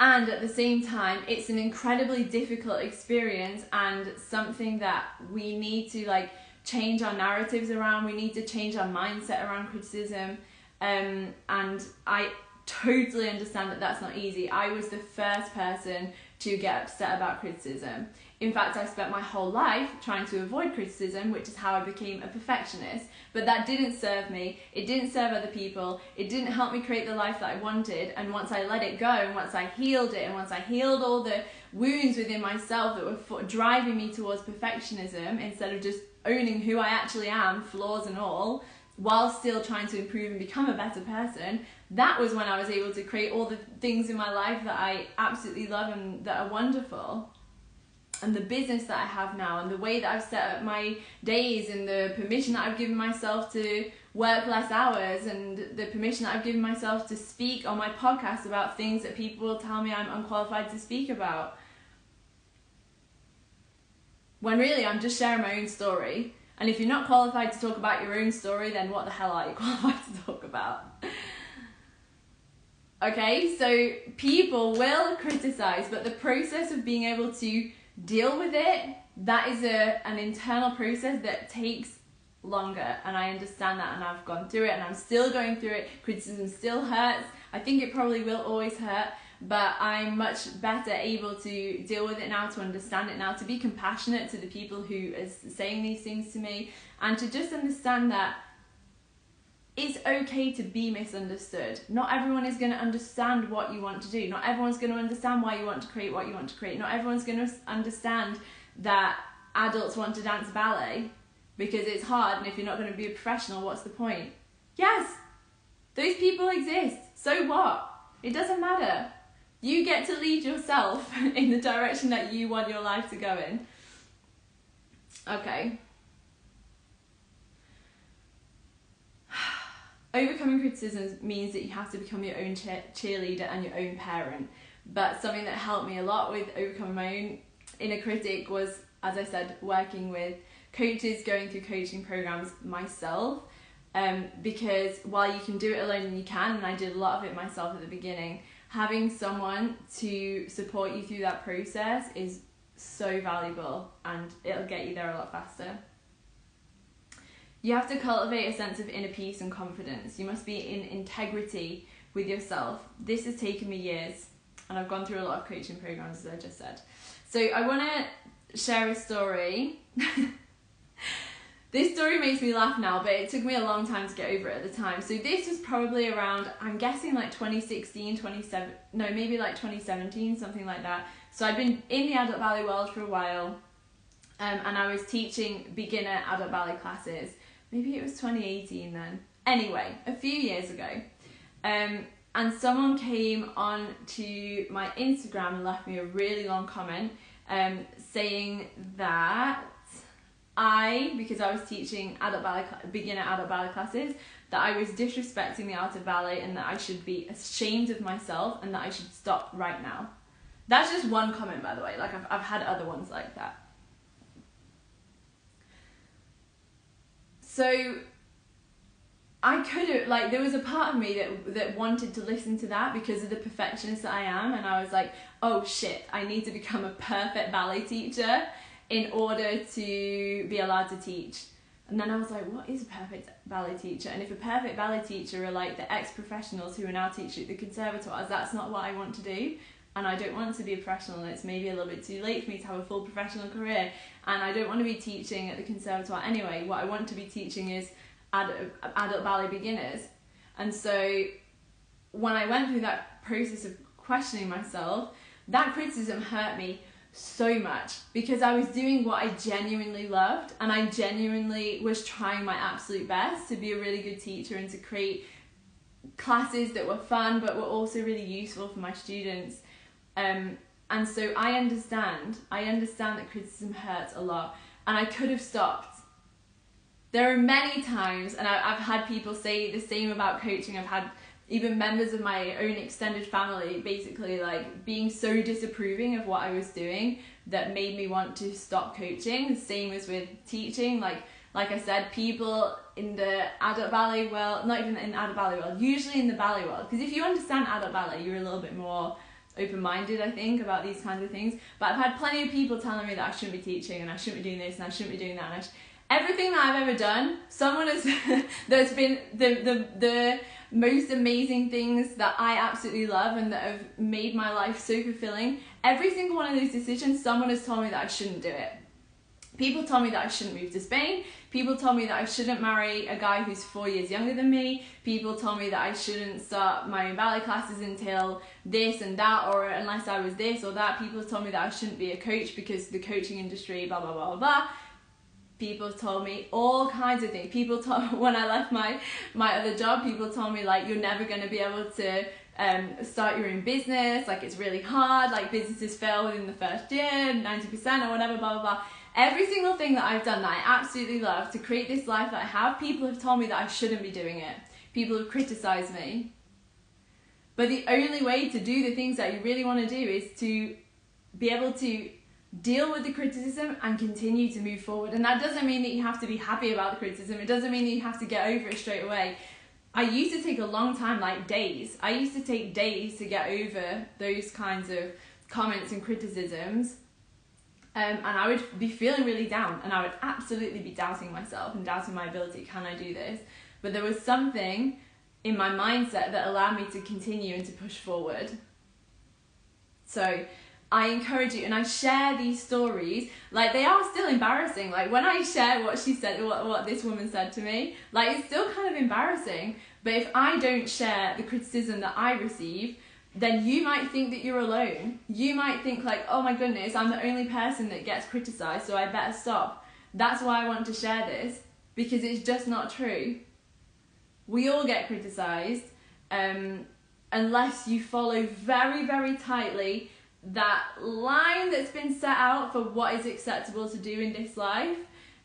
And at the same time, it's an incredibly difficult experience, and something that we need to like change our narratives around. We need to change our mindset around criticism. And I totally understand that that's not easy. I was the first person to get upset about criticism. In fact, I spent my whole life trying to avoid criticism, which is how I became a perfectionist. But that didn't serve me. It didn't serve other people. It didn't help me create the life that I wanted. And once I let it go, and once I healed it, and once I healed all the wounds within myself that were driving me towards perfectionism, instead of just owning who I actually am, flaws and all, while still trying to improve and become a better person, that was when I was able to create all the things in my life that I absolutely love and that are wonderful. And the business that I have now, and the way that I've set up my days, and the permission that I've given myself to work less hours, and the permission that I've given myself to speak on my podcast about things that people will tell me I'm unqualified to speak about. When really I'm just sharing my own story. And if you're not qualified to talk about your own story, then what the hell are you qualified to talk about? Okay, so people will criticize, but the process of being able to deal with it, that is an internal process that takes longer, and I understand that, and I've gone through it, and I'm still going through it. Criticism still hurts. I think it probably will always hurt, but I'm much better able to deal with it now, to understand it now, to be compassionate to the people who is saying these things to me, and to just understand that it's okay to be misunderstood. Not everyone is going to understand what you want to do. Not everyone's going to understand why you want to create what you want to create. Not everyone's going to understand that adults want to dance ballet because it's hard, and if you're not going to be a professional, what's the point? Yes, those people exist. So what? It doesn't matter. You get to lead yourself in the direction that you want your life to go in. Okay. Overcoming criticism means that you have to become your own cheerleader and your own parent. But something that helped me a lot with overcoming my own inner critic was, as I said, working with coaches, going through coaching programs myself. Because while you can do it alone, and you can, and I did a lot of it myself at the beginning, having someone to support you through that process is so valuable, and it'll get you there a lot faster. You have to cultivate a sense of inner peace and confidence. You must be in integrity with yourself. This has taken me years, and I've gone through a lot of coaching programs, as I just said. So I want to share a story. This story makes me laugh now, but it took me a long time to get over it at the time. So this was probably around, I'm guessing like 2016, maybe like 2017, something like that. So I'd been in the adult ballet world for a while, and I was teaching beginner adult ballet classes. Maybe it was 2018 then. Anyway, a few years ago. And someone came on to my Instagram and left me a really long comment saying that because I was teaching beginner adult ballet classes, that I was disrespecting the art of ballet, and that I should be ashamed of myself, and that I should stop right now. That's just one comment, by the way. Like I've had other ones like that. So I could have, there was a part of me that wanted to listen to that because of the perfectionist that I am, and I was like, oh shit, I need to become a perfect ballet teacher in order to be allowed to teach. And then I was like, what is a perfect ballet teacher? And if a perfect ballet teacher are like the ex-professionals who are now teaching at the conservatoires, that's not what I want to do. And I don't want to be a professional, and it's maybe a little bit too late for me to have a full professional career, and I don't want to be teaching at the conservatoire anyway. What I want to be teaching is adult ballet beginners. And so when I went through that process of questioning myself, that criticism hurt me so much, because I was doing what I genuinely loved, and I genuinely was trying my absolute best to be a really good teacher and to create classes that were fun but were also really useful for my students. And so I understand that criticism hurts a lot, and I could have stopped. There are many times, and I've had people say the same about coaching. I've had even members of my own extended family basically being so disapproving of what I was doing that made me want to stop coaching. The same as with teaching. Like I said, people in the adult ballet world, not even in the adult ballet world, usually in the ballet world, because if you understand adult ballet, you're a little bit more open-minded, I think, about these kinds of things. But I've had plenty of people telling me that I shouldn't be teaching, and I shouldn't be doing this, and I shouldn't be doing that, and everything that I've ever done, someone has there's been the most amazing things that I absolutely love and that have made my life so fulfilling. every single one of those decisions, someone has told me that I shouldn't do it. People told me that I shouldn't move to Spain. People told me that I shouldn't marry a guy who's 4 years younger than me. People told me that I shouldn't start my own ballet classes until this and that, or unless I was this or that. People told me that I shouldn't be a coach because the coaching industry, blah, blah, blah, blah. People told me all kinds of things. People told, when I left my other job, people told me, like, you're never going to be able to start your own business. Like, it's really hard. Like, businesses fail within the first year, 90% or whatever, blah, blah, blah. Every single thing that I've done that I absolutely love to create this life that I have, people have told me that I shouldn't be doing it. People have criticised me. But the only way to do the things that you really want to do is to be able to deal with the criticism and continue to move forward. And that doesn't mean that you have to be happy about the criticism. It doesn't mean that you have to get over it straight away. I used to take a long time, like days. I used to take days to get over those kinds of comments and criticisms. And I would be feeling really down, and I would absolutely be doubting myself and doubting my ability. Can I do this? But there was something in my mindset that allowed me to continue and to push forward. So I encourage you, and I share these stories, like, they are still embarrassing. Like, when I share what she said, what this woman said to me, like, it's still kind of embarrassing. But if I don't share the criticism that I receive, then you might think that you're alone. You might think, like, oh my goodness, I'm the only person that gets criticised, so I better stop. That's why I want to share this, because it's just not true. We all get criticised, unless you follow very, very tightly that line that's been set out for what is acceptable to do in this life.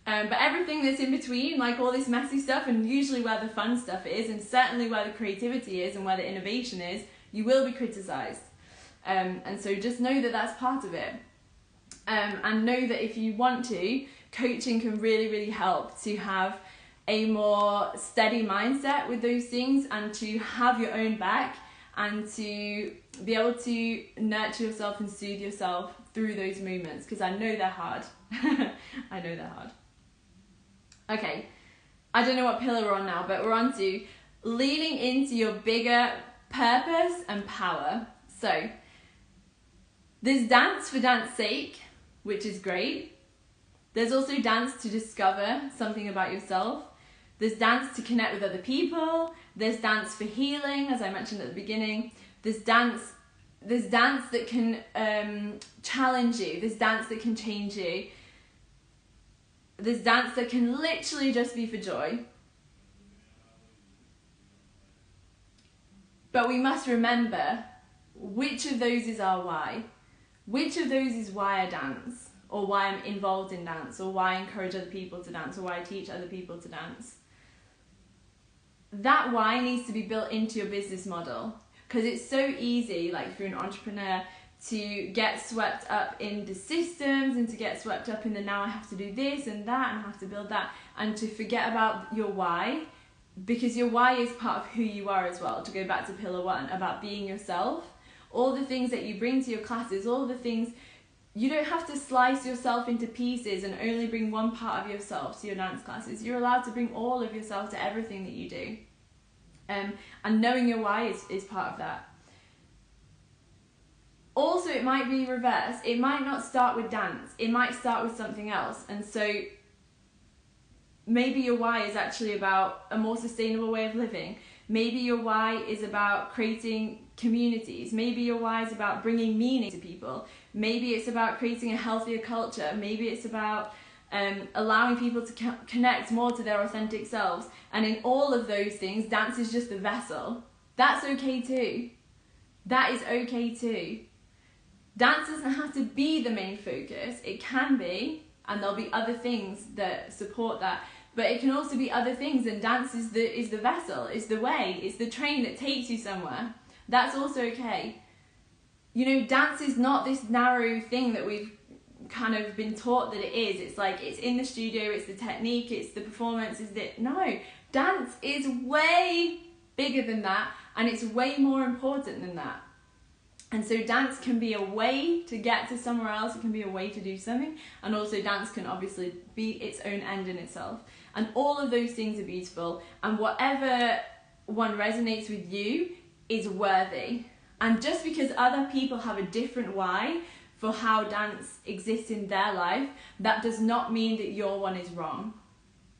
But everything that's in between, like all this messy stuff, and usually where the fun stuff is, and certainly where the creativity is and where the innovation is, you will be criticised. And so just know that that's part of it. And know that if you want to, coaching can really, really help to have a more steady mindset with those things, and to have your own back, and to be able to nurture yourself and soothe yourself through those moments, because I know they're hard. I know they're hard. Okay, I don't know what pillar we're on now, but we're on to leaning into your bigger purpose and power. So there's dance for dance sake, which is great. There's also dance to discover something about yourself. There's dance to connect with other people. There's dance for healing, as I mentioned at the beginning. There's dance that can challenge you. There's dance that can change you. There's dance that can literally just be for joy. But we must remember which of those is our why. Which of those is why I dance, or why I'm involved in dance, or why I encourage other people to dance, or why I teach other people to dance. That why needs to be built into your business model, because it's so easy, like if you're an entrepreneur, to get swept up in the systems and to get swept up in the now I have to do this and that and I have to build that, and to forget about your why, because your why is part of who you are as well. To go back to pillar 1 about being yourself, all the things that you bring to your classes, all the things, you don't have to slice yourself into pieces and only bring one part of yourself to your dance classes. You're allowed to bring all of yourself to everything that you do. And knowing your why is part of that. Also, it might be reverse. It might not start with dance. It might start with something else. And so maybe your why is actually about a more sustainable way of living. Maybe your why is about creating communities. Maybe your why is about bringing meaning to people. Maybe it's about creating a healthier culture. Maybe it's about allowing people to connect more to their authentic selves. And in all of those things, dance is just the vessel. That's okay too. That is okay too. Dance doesn't have to be the main focus. It can be, and there'll be other things that support that. But it can also be other things, and dance is the vessel, is the way, it's the train that takes you somewhere. That's also okay. You know, dance is not this narrow thing that we've kind of been taught that it is. It's like, it's in the studio, it's the technique, it's the performance, no. Dance is way bigger than that, and it's way more important than that. And so dance can be a way to get to somewhere else, it can be a way to do something, and also dance can obviously be its own end in itself. And all of those things are beautiful, and whatever one resonates with you is worthy. And just because other people have a different why for how dance exists in their life, that does not mean that your one is wrong.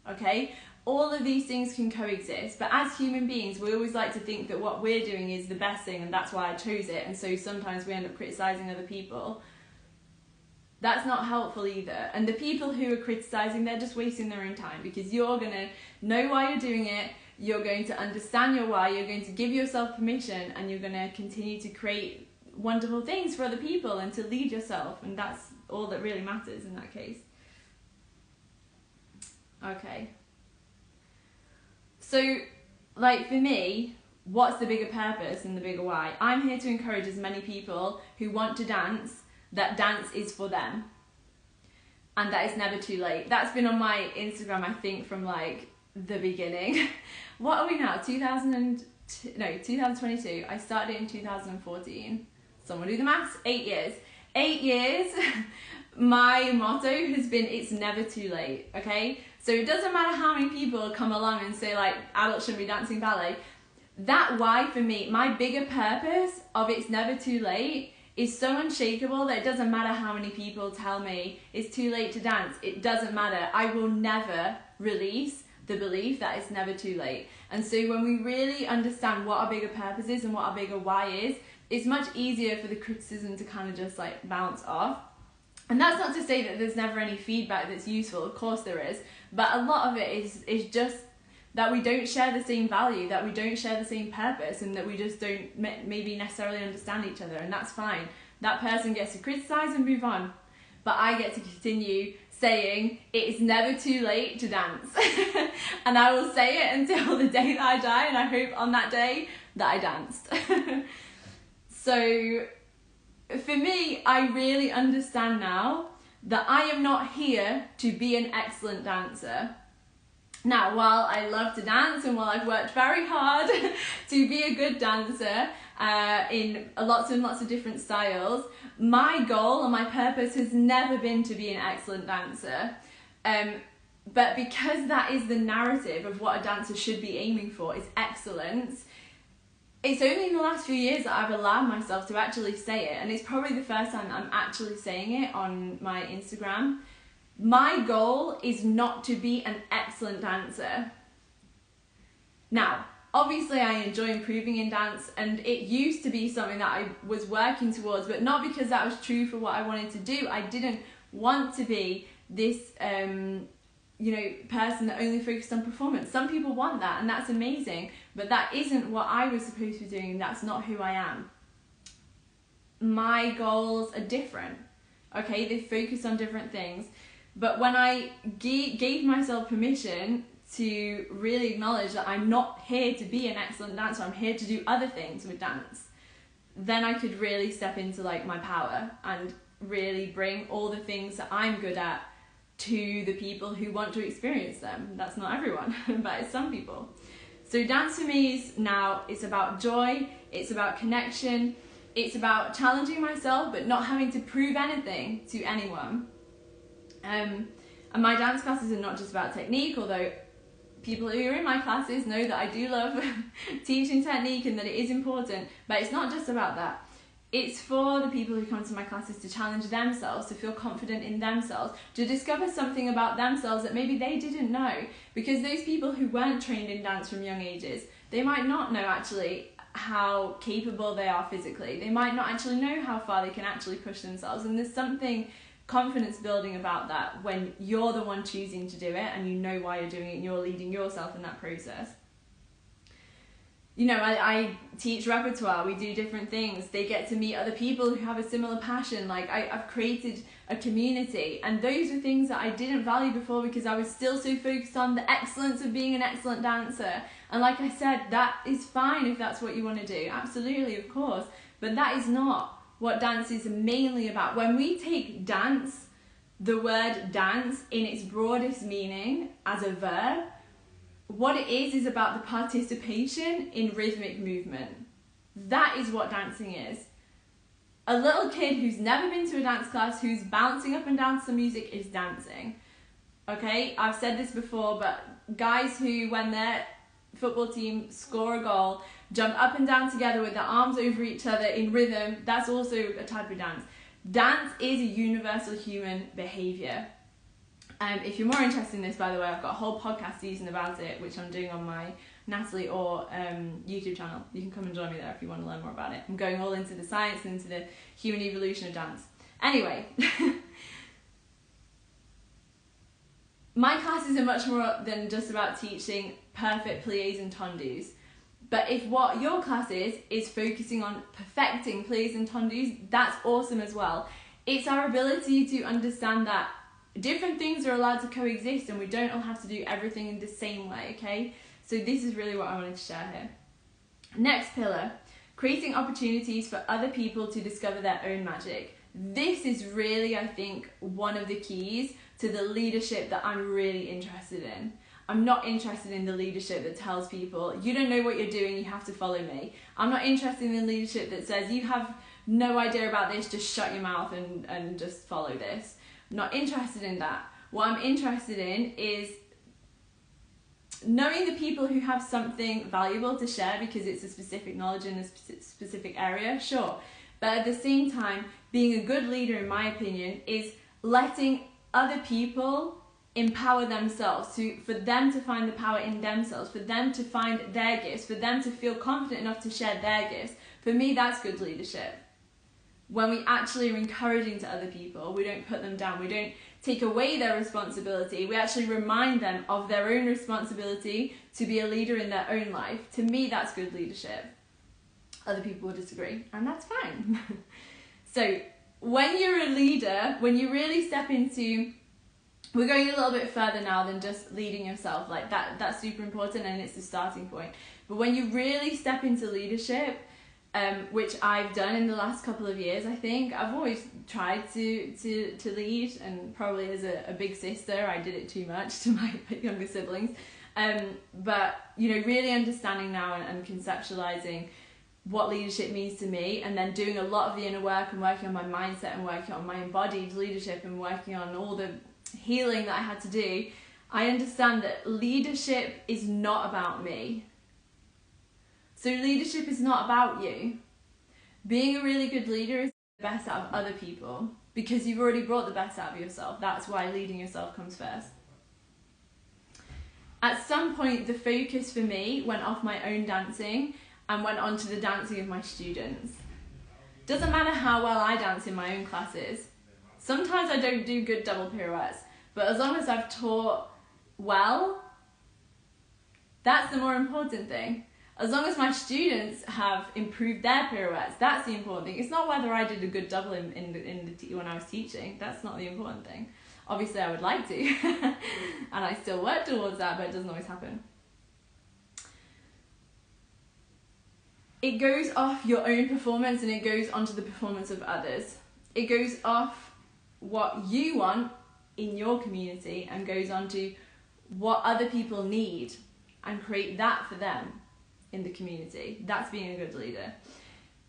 Okay? All of these things can coexist, but as human beings, we always like to think that what we're doing is the best thing and that's why I chose it, and so sometimes we end up criticizing other people. That's not helpful either. And the people who are criticizing, they're just wasting their own time, because you're going to know why you're doing it, you're going to understand your why, you're going to give yourself permission, and you're going to continue to create wonderful things for other people and to lead yourself, and that's all that really matters in that case. Okay. So, like for me, what's the bigger purpose and the bigger why? I'm here to encourage as many people who want to dance that dance is for them, and that it's never too late. That's been on my Instagram, I think, from like the beginning. What are we now? 2022. I started it in 2014. Someone do the maths. 8 years. 8 years. My motto has been, it's never too late. Okay, so it doesn't matter how many people come along and say like adults shouldn't be dancing ballet. That why for me, my bigger purpose of it's never too late is so unshakable that it doesn't matter how many people tell me it's too late to dance. It doesn't matter. I will never release the belief that it's never too late. And so when we really understand what our bigger purpose is and what our bigger why is, it's much easier for the criticism to kind of just like bounce off. And that's not to say that there's never any feedback that's useful. Of course there is. But a lot of it is just that we don't share the same value, that we don't share the same purpose, and that we just don't maybe necessarily understand each other, and that's fine. That person gets to criticize and move on, but I get to continue saying it is never too late to dance. And I will say it until the day that I die, and I hope on that day that I danced. So for me, I really understand now that I am not here to be an excellent dancer. Now, while I love to dance and while I've worked very hard to be a good dancer in lots and lots of different styles, my goal and my purpose has never been to be an excellent dancer. But because that is the narrative of what a dancer should be aiming for, is excellence, it's only in the last few years that I've allowed myself to actually say it, and it's probably the first time I'm actually saying it on my Instagram. My goal is not to be an excellent dancer. Now, obviously I enjoy improving in dance, and it used to be something that I was working towards, but not because that was true for what I wanted to do. I didn't want to be this person that only focused on performance. Some people want that, and that's amazing, but that isn't what I was supposed to be doing. That's not who I am. My goals are different. Okay, they focus on different things. But when I gave myself permission to really acknowledge that I'm not here to be an excellent dancer, I'm here to do other things with dance, then I could really step into like my power and really bring all the things that I'm good at to the people who want to experience them. That's not everyone, but it's some people. So dance for me is now, it's about joy, it's about connection, it's about challenging myself but not having to prove anything to anyone. And my dance classes are not just about technique, although people who are in my classes know that I do love teaching technique and that it is important, but it's not just about that. It's for the people who come to my classes to challenge themselves, to feel confident in themselves, to discover something about themselves that maybe they didn't know. Because those people who weren't trained in dance from young ages, they might not know actually how capable they are physically. They might not actually know how far they can actually push themselves. And there's something confidence building about that when you're the one choosing to do it and you know why you're doing it and you're leading yourself in that process. You know, I teach repertoire, we do different things. They get to meet other people who have a similar passion. Like I've created a community, and those are things that I didn't value before because I was still so focused on the excellence of being an excellent dancer. And like I said, that is fine if that's what you want to do, absolutely, of course, but that is not what dance is mainly about. When we take dance, the word dance in its broadest meaning as a verb, what it is about the participation in rhythmic movement. That is what dancing is. A little kid who's never been to a dance class, who's bouncing up and down to the music, is dancing. Okay, I've said this before, but guys who, when they're football team score a goal, jump up and down together with their arms over each other in rhythm, that's also a type of dance. Dance is a universal human behaviour. If you're more interested in this, by the way, I've got a whole podcast season about it, which I'm doing on my Natalie Orr YouTube channel. You can come and join me there if you want to learn more about it. I'm going all into the science and into the human evolution of dance. Anyway, my classes are much more than just about teaching perfect pliés and tendus. But if what your class is focusing on perfecting pliés and tendus, that's awesome as well. It's our ability to understand that different things are allowed to coexist and we don't all have to do everything in the same way, okay? So this is really what I wanted to share here. Next pillar, creating opportunities for other people to discover their own magic. This is really, I think, one of the keys to the leadership that I'm really interested in. I'm not interested in the leadership that tells people, you don't know what you're doing, you have to follow me. I'm not interested in the leadership that says, you have no idea about this, just shut your mouth and just follow this. I'm not interested in that. What I'm interested in is knowing the people who have something valuable to share because it's a specific knowledge in a specific area, sure. But at the same time, being a good leader, in my opinion, is letting other people empower themselves, for them to find the power in themselves, for them to find their gifts, for them to feel confident enough to share their gifts. For me, that's good leadership. When we actually are encouraging to other people, we don't put them down, we don't take away their responsibility, we actually remind them of their own responsibility to be a leader in their own life. To me, that's good leadership. Other people will disagree, and that's fine. So when you're a leader, when you really step into, we're going a little bit further now than just leading yourself, like that's super important and it's the starting point. But when you really step into leadership, which I've done in the last couple of years, I think, I've always tried to lead, and probably as a big sister, I did it too much to my younger siblings. But, really understanding now and conceptualizing what leadership means to me, and then doing a lot of the inner work and working on my mindset and working on my embodied leadership and working on all the healing that I had to do, I understand that leadership is not about me. So leadership is not about you. Being a really good leader is the best out of other people because you've already brought the best out of yourself. That's why leading yourself comes first. At some point, the focus for me went off my own dancing and went on to the dancing of my students. Doesn't matter how well I dance in my own classes. Sometimes I don't do good double pirouettes, but as long as I've taught well, that's the more important thing. As long as my students have improved their pirouettes, that's the important thing. It's not whether I did a good double when I was teaching. That's not the important thing. Obviously, I would like to, and I still work towards that, but it doesn't always happen. It goes off your own performance and it goes onto the performance of others. It goes off what you want in your community and goes on to what other people need and create that for them in the community. That's being a good leader.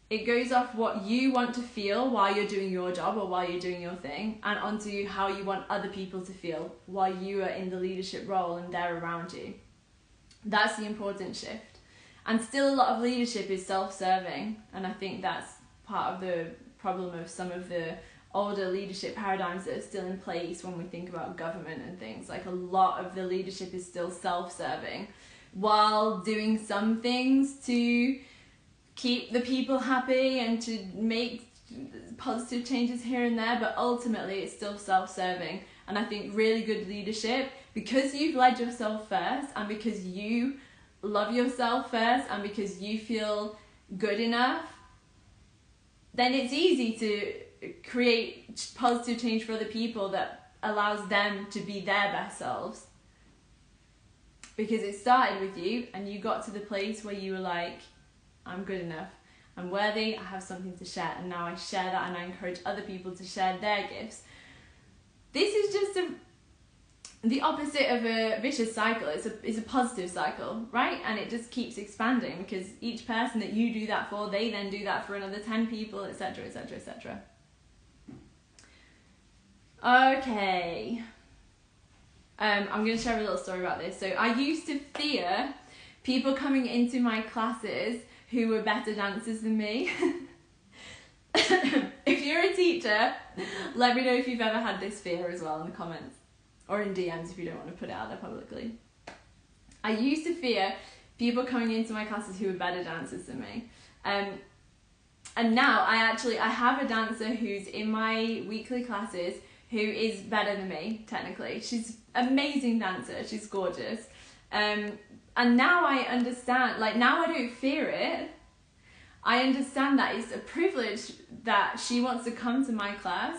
It goes off what you want to feel while you're doing your job or while you're doing your thing, and onto how you want other people to feel while you are in the leadership role and they're around you. That's the important shift. And still a lot of leadership is self-serving, and I think that's part of the problem of some of the older leadership paradigms that are still in place when we think about government and things. Like, a lot of the leadership is still self-serving, while doing some things to keep the people happy and to make positive changes here and there, but ultimately it's still self-serving. And I think really good leadership, because you've led yourself first, and because you love yourself first, and because you feel good enough, then it's easy to create positive change for other people that allows them to be their best selves. Because it started with you, and you got to the place where you were like, I'm good enough, I'm worthy, I have something to share, and now I share that and I encourage other people to share their gifts. This is just the opposite of a vicious cycle. It's a positive cycle, right? And it just keeps expanding, because each person that you do that for, they then do that for another 10 people, etc., etc., etc. Okay. I'm going to share a little story about this. So I used to fear people coming into my classes who were better dancers than me. If you're a teacher, let me know if you've ever had this fear as well in the comments, or in DMs if you don't want to put it out there publicly. I used to fear people coming into my classes who were better dancers than me. And now I have a dancer who's in my weekly classes who is better than me, technically. She's an amazing dancer, she's gorgeous. And now I understand, like, now I don't fear it. I understand that it's a privilege that she wants to come to my class,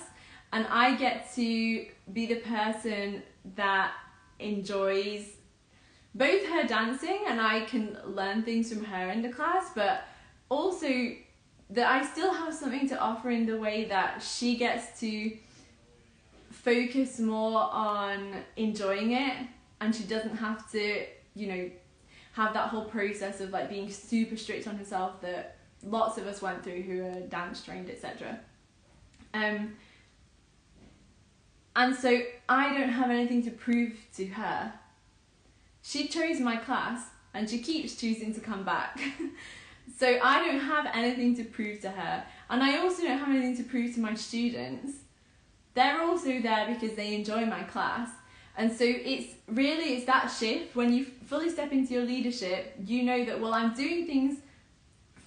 and I get to be the person that enjoys both her dancing, and I can learn things from her in the class, but also that I still have something to offer in the way that she gets to focus more on enjoying it, and she doesn't have to, you know, have that whole process of like being super strict on herself that lots of us went through who are dance trained, etc. And so I don't have anything to prove to her. She chose my class and she keeps choosing to come back. So I don't have anything to prove to her, and I also don't have anything to prove to my students. They're also there because they enjoy my class. And so it's that shift. When you fully step into your leadership, you know that, well, I'm doing things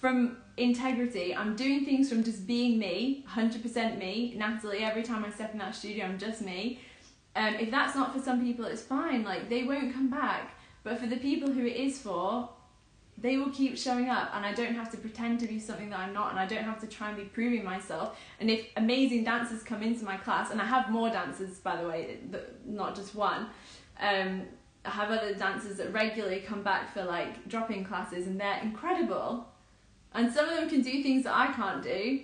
from integrity. I'm doing things from just being me, 100% me. Natalie, every time I step in that studio, I'm just me. If that's not for some people, it's fine. Like, they won't come back. But for the people who it is for, they will keep showing up, and I don't have to pretend to be something that I'm not, and I don't have to try and be proving myself. And if amazing dancers come into my class, and I have more dancers, by the way, not just one, I have other dancers that regularly come back for like drop-in classes, and they're incredible. And some of them can do things that I can't do,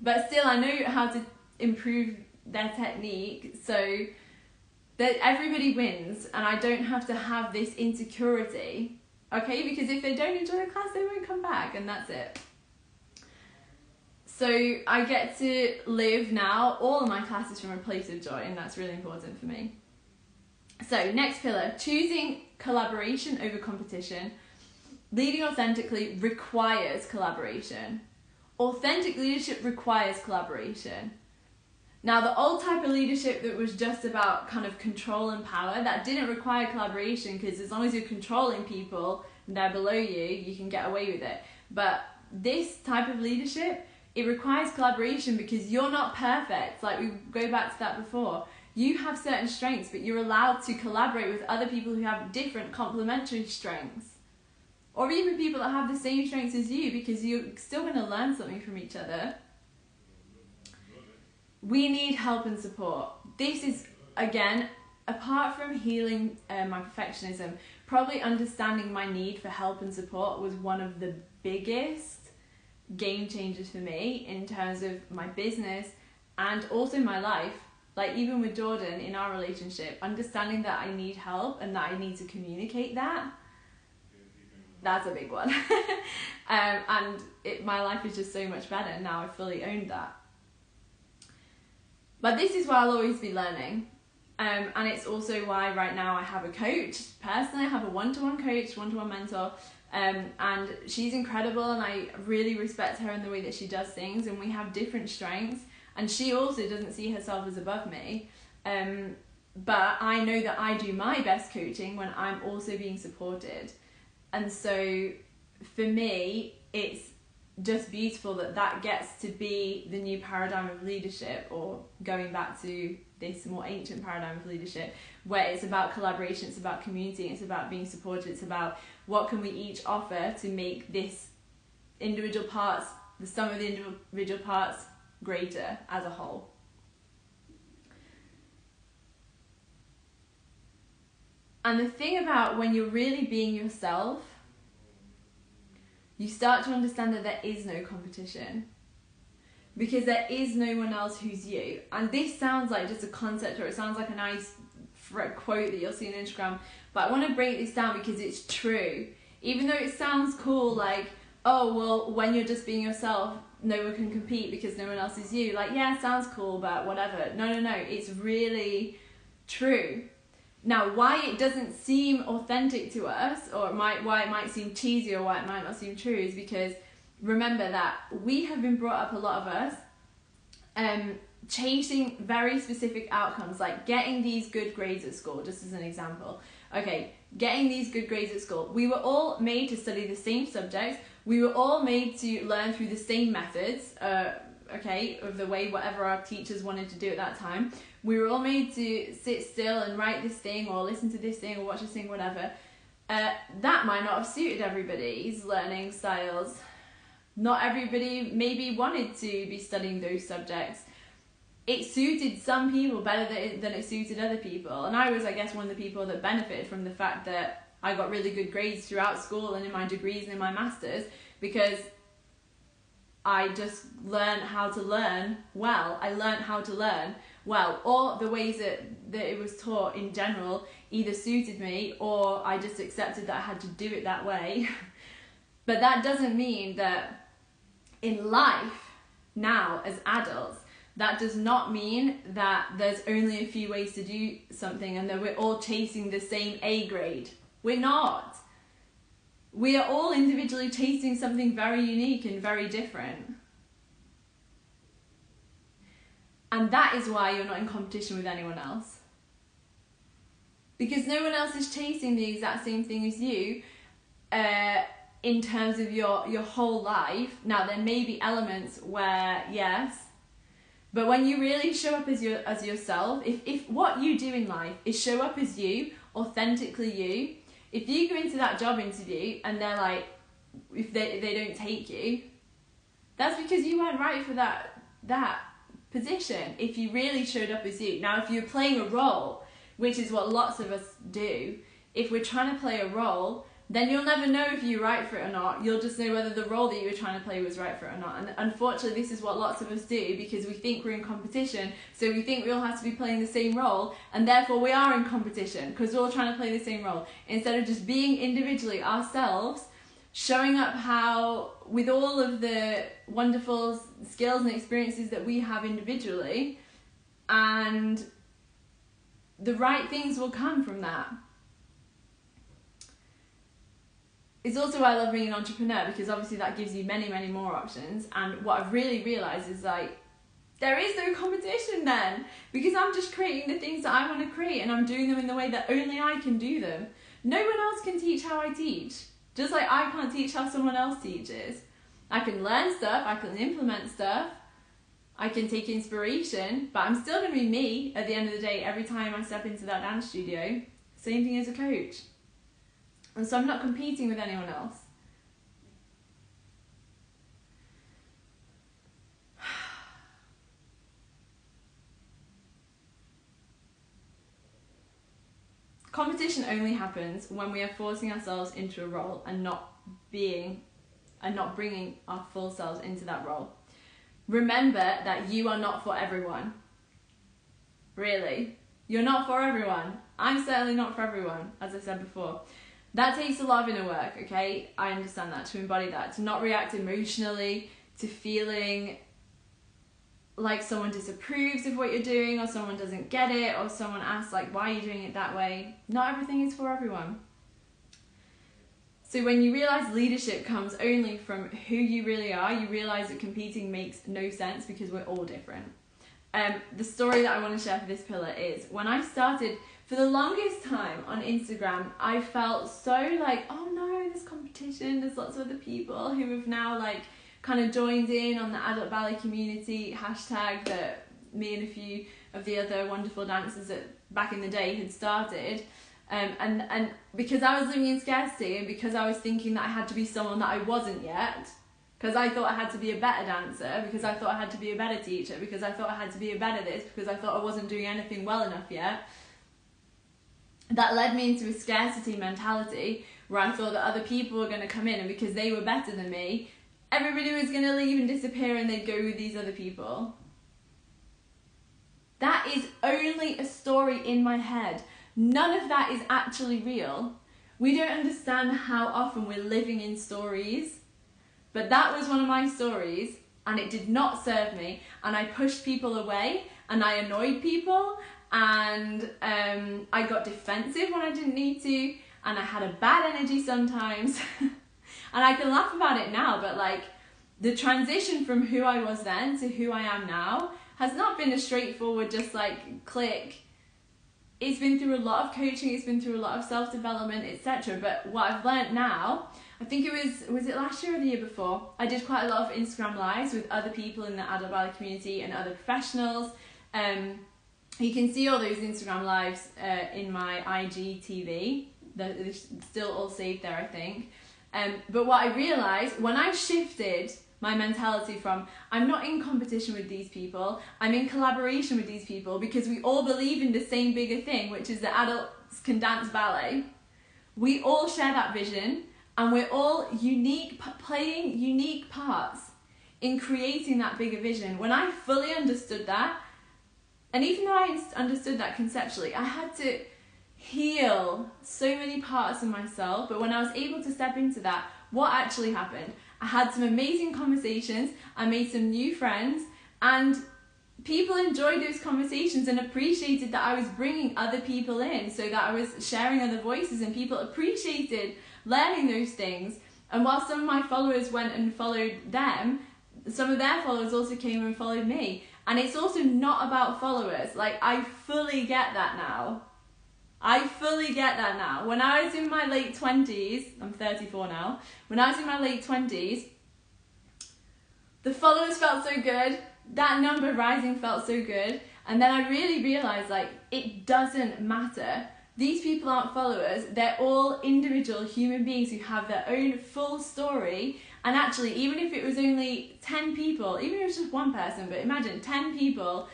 but still I know how to improve their technique, so that everybody wins, and I don't have to have this insecurity. Okay, because if they don't enjoy the class, they won't come back, and that's it. So I get to live now all of my classes from a place of joy, and that's really important for me. So next pillar, choosing collaboration over competition. Leading authentically requires collaboration. Authentic leadership requires collaboration. Now, the old type of leadership that was just about kind of control and power, that didn't require collaboration, because as long as you're controlling people and they're below you, you can get away with it. But this type of leadership, it requires collaboration, because you're not perfect. Like, we go back to that before. You have certain strengths, but you're allowed to collaborate with other people who have different complementary strengths. Or even people that have the same strengths as you, because you're still going to learn something from each other. We need help and support. This is, again, apart from healing my perfectionism, probably understanding my need for help and support was one of the biggest game changers for me in terms of my business and also my life. Like, even with Jordan in our relationship, understanding that I need help and that I need to communicate that's a big one. My life is just so much better now. I fully owned that. But this is why I'll always be learning. And it's also why right now I have a coach. Personally, I have a one-to-one coach, one-to-one mentor. And she's incredible, and I really respect her in the way that she does things. And we have different strengths. And she also doesn't see herself as above me. But I know that I do my best coaching when I'm also being supported. And so for me, it's just beautiful that gets to be the new paradigm of leadership, or going back to this more ancient paradigm of leadership, where it's about collaboration, it's about community, it's about being supported, it's about what can we each offer to make this individual parts, the sum of the individual parts, greater as a whole. And the thing about when you're really being yourself, you start to understand that there is no competition, because there is no one else who's you. And this sounds like just a concept, or it sounds like a nice quote that you'll see on Instagram, but I want to break this down because it's true. Even though it sounds cool, like, oh, well, when you're just being yourself, no one can compete because no one else is you. Like, yeah, sounds cool, but whatever. No, it's really true. Now, why it doesn't seem authentic to us, or why it might seem cheesy or why it might not seem true, is because remember that we have been brought up, a lot of us, chasing very specific outcomes, like getting these good grades at school, just as an example. Okay, getting these good grades at school. We were all made to study the same subjects. We were all made to learn through the same methods, of the way whatever our teachers wanted to do at that time. We were all made to sit still and write this thing or listen to this thing or watch this thing, whatever. That might not have suited everybody's learning styles. Not everybody maybe wanted to be studying those subjects. It suited some people better than it suited other people. And I was, I guess, one of the people that benefited from the fact that I got really good grades throughout school and in my degrees and in my masters, because I just learned how to learn well. I learned how to learn well. Or the ways that it was taught in general either suited me, or I just accepted that I had to do it that way. But that doesn't mean that in life now as adults, that does not mean that there's only a few ways to do something and that we're all chasing the same A grade. We're not. We are all individually chasing something very unique and very different. And that is why you're not in competition with anyone else. Because no one else is chasing the exact same thing as you in terms of your whole life. Now, there may be elements where, yes, but when you really show up as yourself, if what you do in life is show up as you, authentically you, if you go into that job interview and they're like, if they don't take you, that's because you weren't right for that position. If you really showed up as you. Now, if you're playing a role, which is what lots of us do, if we're trying to play a role, then you'll never know if you're right for it or not. You'll just know whether the role that you were trying to play was right for it or not. And unfortunately, this is what lots of us do, because we think we're in competition. So we think we all have to be playing the same role, and therefore we are in competition because we're all trying to play the same role. Instead of just being individually ourselves, showing up how, with all of the wonderful skills and experiences that we have individually, and the right things will come from that. It's also why I love being an entrepreneur, because obviously that gives you many, many more options. And what I've really realised is, like, there is no competition then, because I'm just creating the things that I want to create, and I'm doing them in the way that only I can do them. No one else can teach how I teach, just like I can't teach how someone else teaches. I can learn stuff, I can implement stuff, I can take inspiration, but I'm still going to be me at the end of the day every time I step into that dance studio. Same thing as a coach. And so I'm not competing with anyone else. Competition only happens when we are forcing ourselves into a role and not bringing our full selves into that role. Remember that you are not for everyone. Really. You're not for everyone. I'm certainly not for everyone, as I said before. That takes a lot of inner work, okay? I understand that, to embody that, to not react emotionally, to feeling like someone disapproves of what you're doing, or someone doesn't get it, or someone asks, like, why are you doing it that way? Not everything is for everyone. So when you realise leadership comes only from who you really are, you realise that competing makes no sense because we're all different. The story that I want to share for this pillar is, when I started, for the longest time on Instagram, I felt so like, oh no, there's competition, there's lots of other people who have now like kind of joined in on the adult ballet community hashtag that me and a few of the other wonderful dancers that back in the day had started. And because I was living in scarcity, and because I was thinking that I had to be someone that I wasn't yet, because I thought I had to be a better dancer, because I thought I had to be a better teacher, because I thought I had to be a better this, because I thought I wasn't doing anything well enough yet, that led me into a scarcity mentality where I thought that other people were going to come in, and because they were better than me, everybody was going to leave and disappear and they'd go with these other people. That is only a story in my head. None of that is actually real. We don't understand how often we're living in stories, but that was one of my stories, and it did not serve me, and I pushed people away, and I annoyed people, and I got defensive when I didn't need to, and I had a bad energy sometimes. And I can laugh about it now, but like the transition from who I was then to who I am now has not been a straightforward just like click. It's been through a lot of coaching, it's been through a lot of self-development, etc. But what I've learned now, I think it was it last year or the year before, I did quite a lot of Instagram lives with other people in the adult ballet community and other professionals. You can see all those Instagram lives in my IGTV. They're still all saved there, I think. But what I realised when I shifted my mentality from I'm not in competition with these people, I'm in collaboration with these people because we all believe in the same bigger thing, which is that adults can dance ballet. We all share that vision and we're all unique, playing unique parts in creating that bigger vision. When I fully understood that, and even though I understood that conceptually, I had to heal so many parts of myself. But when I was able to step into that, what actually happened? I had some amazing conversations, I made some new friends, and people enjoyed those conversations and appreciated that I was bringing other people in, so that I was sharing other voices, and people appreciated learning those things. And while some of my followers went and followed them, some of their followers also came and followed me. And it's also not about followers. Like, I fully get that now. When I was in my late 20s, I'm 34 now, when I was in my late 20s, the followers felt so good, that number rising felt so good, and then I really realised, like, it doesn't matter. These people aren't followers, they're all individual human beings who have their own full story. And actually, even if it was only 10 people, even if it was just one person, but imagine 10 people,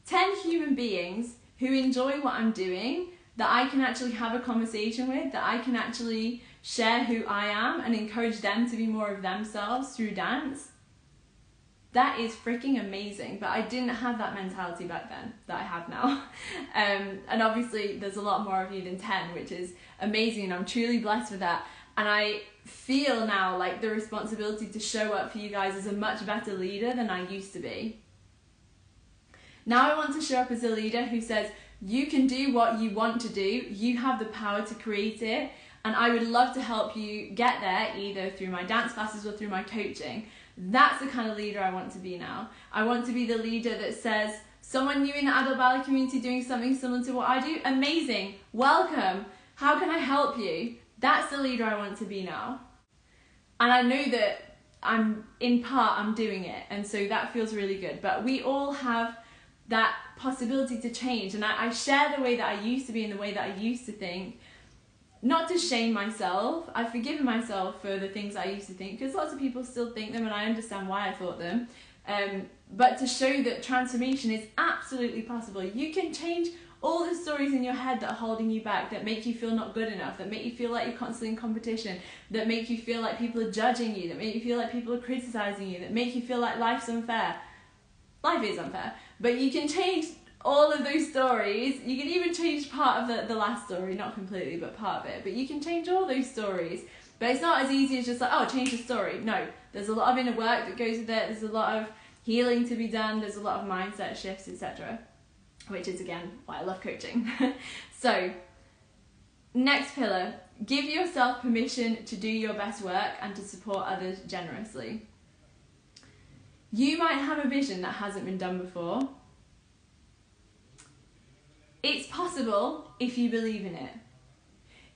10 human beings who enjoy what I'm doing, that I can actually have a conversation with, that I can actually share who I am and encourage them to be more of themselves through dance. That is freaking amazing. But I didn't have that mentality back then that I have now. And obviously there's a lot more of you than 10, which is amazing, and I'm truly blessed with that. And I feel now like the responsibility to show up for you guys as a much better leader than I used to be. Now I want to show up as a leader who says, you can do what you want to do, you have the power to create it, and I would love to help you get there, either through my dance classes or through my coaching. That's the kind of leader I want to be now. I want to be the leader that says, someone new in the adult ballet community doing something similar to what I do, amazing, welcome, how can I help you? That's the leader I want to be now. And I know that I'm doing it, and so that feels really good. But we all have that possibility to change, and I share the way that I used to be and the way that I used to think, not to shame myself. I've forgiven myself for the things I used to think, because lots of people still think them and I understand why I thought them, but to show that transformation is absolutely possible. You can change all the stories in your head that are holding you back, that make you feel not good enough, that make you feel like you're constantly in competition, that make you feel like people are judging you, that make you feel like people are criticizing you, that make you feel like life's unfair. Life is unfair, but you can change all of those stories. You can even change part of the last story, not completely, but part of it. But you can change all those stories. But it's not as easy as just like, oh, change the story. No, there's a lot of inner work that goes with it. There's a lot of healing to be done. There's a lot of mindset shifts, etc. Which is, again, why I love coaching. So, next pillar, give yourself permission to do your best work and to support others generously. You might have a vision that hasn't been done before. It's possible if you believe in it.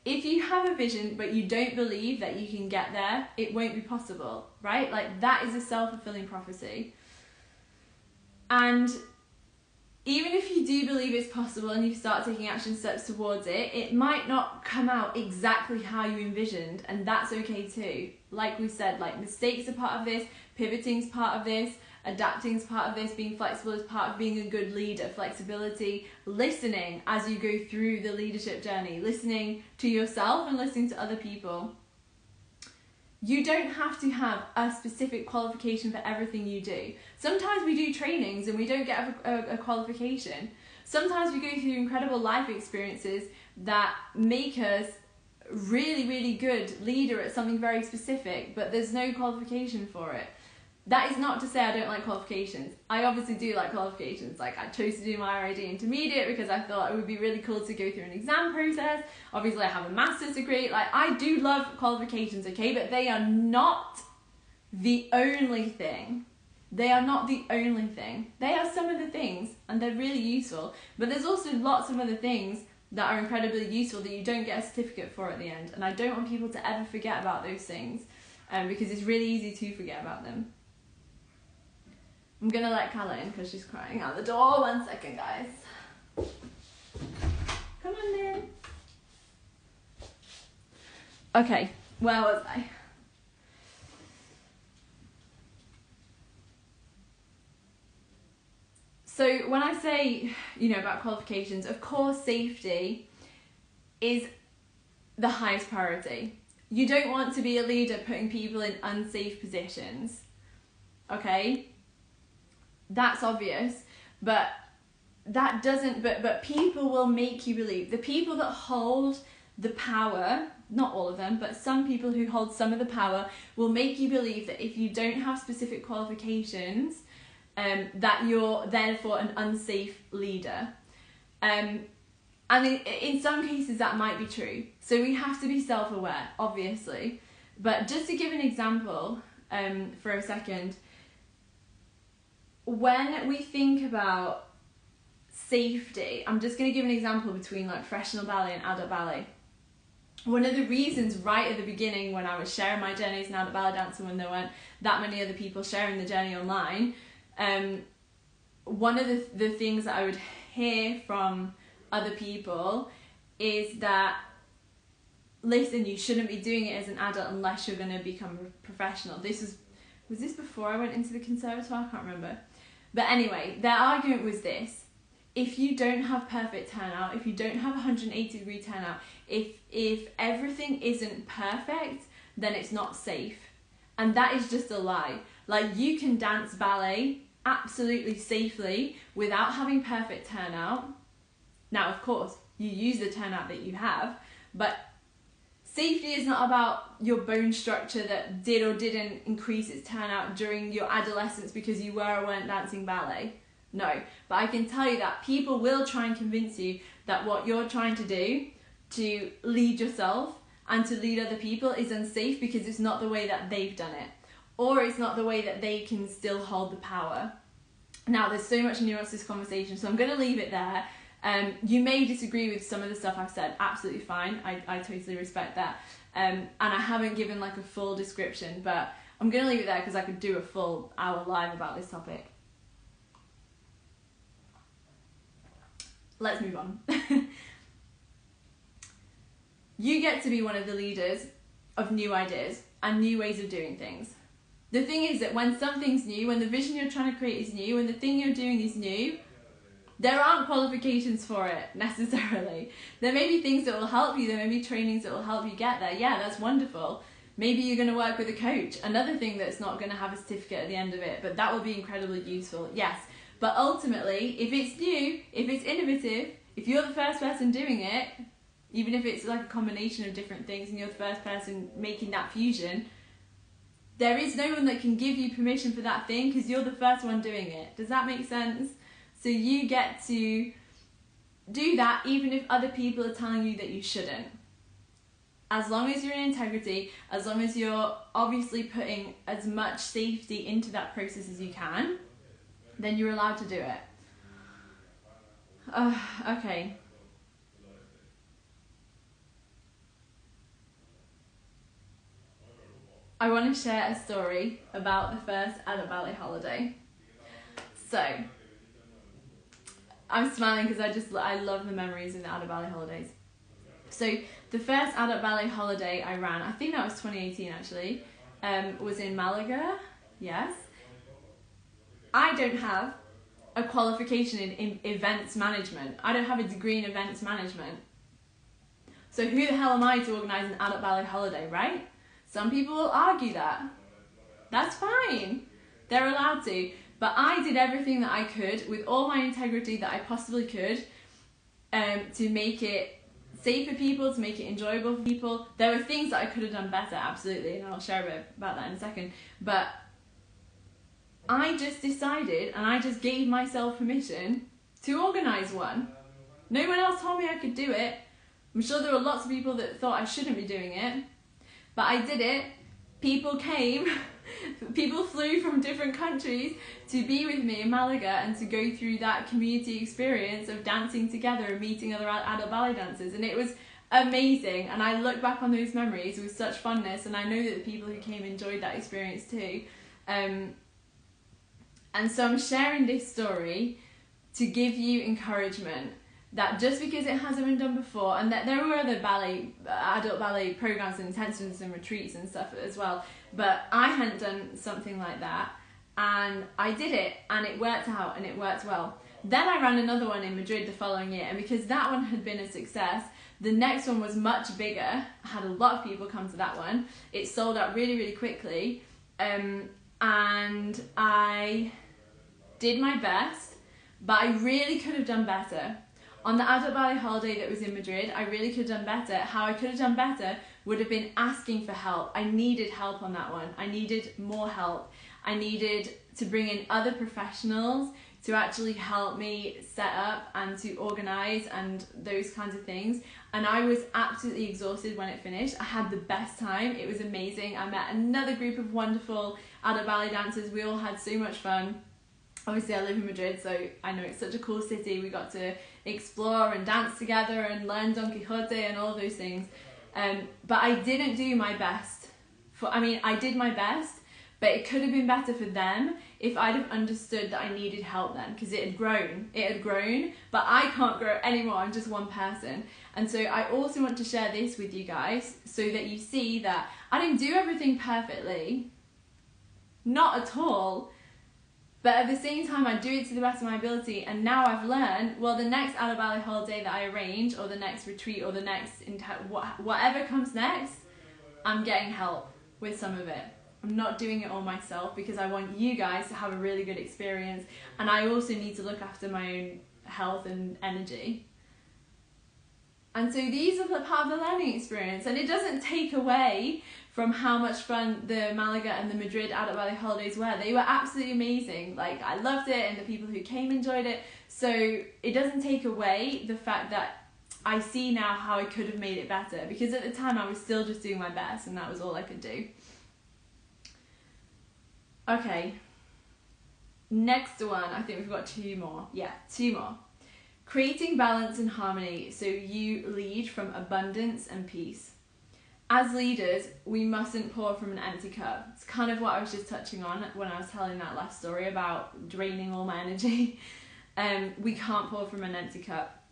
If you have a vision but you don't believe that you can get there, it won't be possible, right? Like, that is a self-fulfilling prophecy. And even if you do believe it's possible and you start taking action steps towards it, it might not come out exactly how you envisioned, and that's okay too. Like we said, like, mistakes are part of this, pivoting's part of this, adapting's part of this, being flexible is part of being a good leader, flexibility, listening as you go through the leadership journey, listening to yourself and listening to other people. You don't have to have a specific qualification for everything you do. Sometimes we do trainings and we don't get a qualification. Sometimes we go through incredible life experiences that make us really, really good leader at something very specific, but there's no qualification for it. That is not to say I don't like qualifications. I obviously do like qualifications. Like, I chose to do my RID intermediate because I thought it would be really cool to go through an exam process. Obviously, I have a master's degree. Like, I do love qualifications, okay? But they are not the only thing. They are not the only thing. They are some of the things, and they're really useful. But there's also lots of other things that are incredibly useful that you don't get a certificate for at the end. And I don't want people to ever forget about those things, because it's really easy to forget about them. I'm gonna let Calla in because she's crying out the door. 1 second, guys. Come on in. Okay, where was I? So when I say, about qualifications, of course safety is the highest priority. You don't want to be a leader putting people in unsafe positions, okay? That's obvious, but that doesn't, but people will make you believe. The people that hold the power, not all of them, but some people who hold some of the power will make you believe that if you don't have specific qualifications, that you're therefore an unsafe leader. And in some cases that might be true. So we have to be self-aware, obviously. But just to give an example, for a second, when we think about safety, I'm just going to give an example between like professional ballet and adult ballet. One of the reasons right at the beginning when I was sharing my journey as an adult ballet dancer, when there weren't that many other people sharing the journey online, one of the things that I would hear from other people is that, listen, you shouldn't be doing it as an adult unless you're going to become a professional. Was this before I went into the conservatoire? I can't remember. But anyway, their argument was this: if you don't have perfect turnout, if you don't have 180-degree turnout, if everything isn't perfect, then it's not safe. And that is just a lie. Like, you can dance ballet absolutely safely without having perfect turnout. Now, of course, you use the turnout that you have, but safety is not about your bone structure that did or didn't increase its turnout during your adolescence because you were or weren't dancing ballet. No, but I can tell you that people will try and convince you that what you're trying to do to lead yourself and to lead other people is unsafe because it's not the way that they've done it, or it's not the way that they can still hold the power. Now, there's so much nuance to this conversation, so I'm going to leave it there. You may disagree with some of the stuff I've said, absolutely fine, I totally respect that. And I haven't given like a full description, but I'm going to leave it there because I could do a full hour live about this topic. Let's move on. You get to be one of the leaders of new ideas and new ways of doing things. The thing is that when something's new, when the vision you're trying to create is new, when the thing you're doing is new, there aren't qualifications for it necessarily. There may be things that will help you, there may be trainings that will help you get there. Yeah, that's wonderful. Maybe you're going to work with a coach, another thing that's not going to have a certificate at the end of it, but that will be incredibly useful, yes. But ultimately, if it's new, if it's innovative, if you're the first person doing it, even if it's like a combination of different things and you're the first person making that fusion, there is no one that can give you permission for that thing because you're the first one doing it. Does that make sense? So you get to do that even if other people are telling you that you shouldn't. As long as you're in integrity, as long as you're obviously putting as much safety into that process as you can, then you're allowed to do it. Okay. I want to share a story about the first adult ballet holiday. So, I'm smiling because I love the memories of the adult ballet holidays. So, the first adult ballet holiday I ran, I think that was 2018 actually, was in Malaga, yes. I don't have a qualification in events management. I don't have a degree in events management. So who the hell am I to organise an adult ballet holiday, right? Some people will argue that. That's fine. They're allowed to. But I did everything that I could with all my integrity that I possibly could to make it safe for people, to make it enjoyable for people. There were things that I could have done better, absolutely, and I'll share a bit about that in a second. But I just decided and I just gave myself permission to organise one. No one else told me I could do it. I'm sure there were lots of people that thought I shouldn't be doing it, but I did it. People came, people flew from different countries to be with me in Malaga and to go through that community experience of dancing together and meeting other adult ballet dancers, and it was amazing. And I look back on those memories with such fondness, and I know that the people who came enjoyed that experience too. And so I'm sharing this story to give you encouragement that just because it hasn't been done before, and that there were other adult ballet programs and intensives and retreats and stuff as well, but I hadn't done something like that, and I did it, and it worked out, and it worked well. Then I ran another one in Madrid the following year, and because that one had been a success, the next one was much bigger. I had a lot of people come to that one. It sold out really, really quickly, and I did my best, but I really could have done better. On the adult ballet holiday that was in Madrid, I really could have done better. How I could have done better would have been asking for help. I needed help on that one. I needed more help. I needed to bring in other professionals to actually help me set up and to organise and those kinds of things. And I was absolutely exhausted when it finished. I had the best time. It was amazing. I met another group of wonderful adult ballet dancers. We all had so much fun. Obviously, I live in Madrid, so I know it's such a cool city. We got to explore and dance together and learn Don Quixote and all those things. But I didn't do my best. I did my best, but it could have been better for them if I'd have understood that I needed help then, because it had grown, but I can't grow anymore. I'm just one person. And so I also want to share this with you guys so that you see that I didn't do everything perfectly. Not at all. But at the same time, I do it to the best of my ability, and now I've learned, well, the next adult ballet holiday that I arrange, or the next retreat, or the next, whatever comes next, I'm getting help with some of it. I'm not doing it all myself because I want you guys to have a really good experience, and I also need to look after my own health and energy. And so these are part of the learning experience, and it doesn't take away from how much fun the Malaga and the Madrid adult ballet holidays were. They were absolutely amazing. Like, I loved it, and the people who came enjoyed it. So it doesn't take away the fact that I see now how I could have made it better, because at the time I was still just doing my best, and that was all I could do. Okay, next one, I think we've got two more. Yeah, two more. Creating balance and harmony so you lead from abundance and peace. As leaders, we mustn't pour from an empty cup. It's kind of what I was just touching on when I was telling that last story about draining all my energy. We can't pour from an empty cup.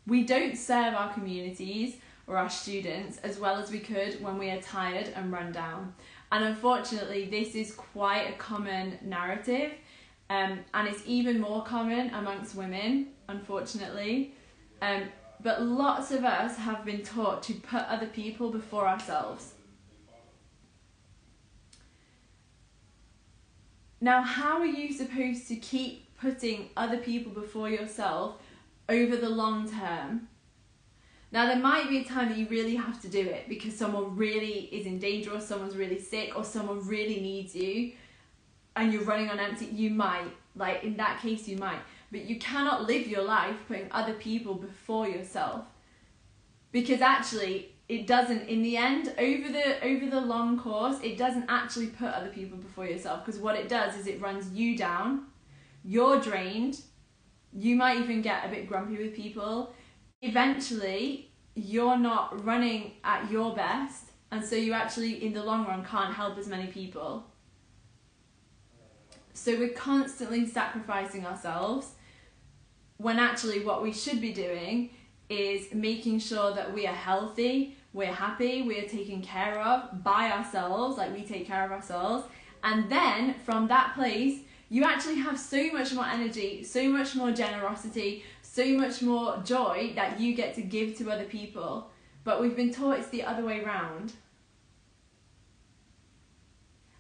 We don't serve our communities or our students as well as we could when we are tired and run down. And unfortunately, this is quite a common narrative, and it's even more common amongst women, unfortunately. But lots of us have been taught to put other people before ourselves. Now, how are you supposed to keep putting other people before yourself over the long term? Now, there might be a time that you really have to do it because someone really is in danger, or someone's really sick, or someone really needs you, and you're running on empty. You might, like in that case, you might. But you cannot live your life putting other people before yourself, because actually it doesn't, in the end, over the long course, it doesn't actually put other people before yourself, because what it does is it runs you down, you're drained, you might even get a bit grumpy with people. Eventually, you're not running at your best, and so you actually, in the long run, can't help as many people. So we're constantly sacrificing ourselves, when actually what we should be doing is making sure that we are healthy, we're happy, we are taken care of by ourselves, like we take care of ourselves. And then from that place, you actually have so much more energy, so much more generosity, so much more joy that you get to give to other people. But we've been taught it's the other way around.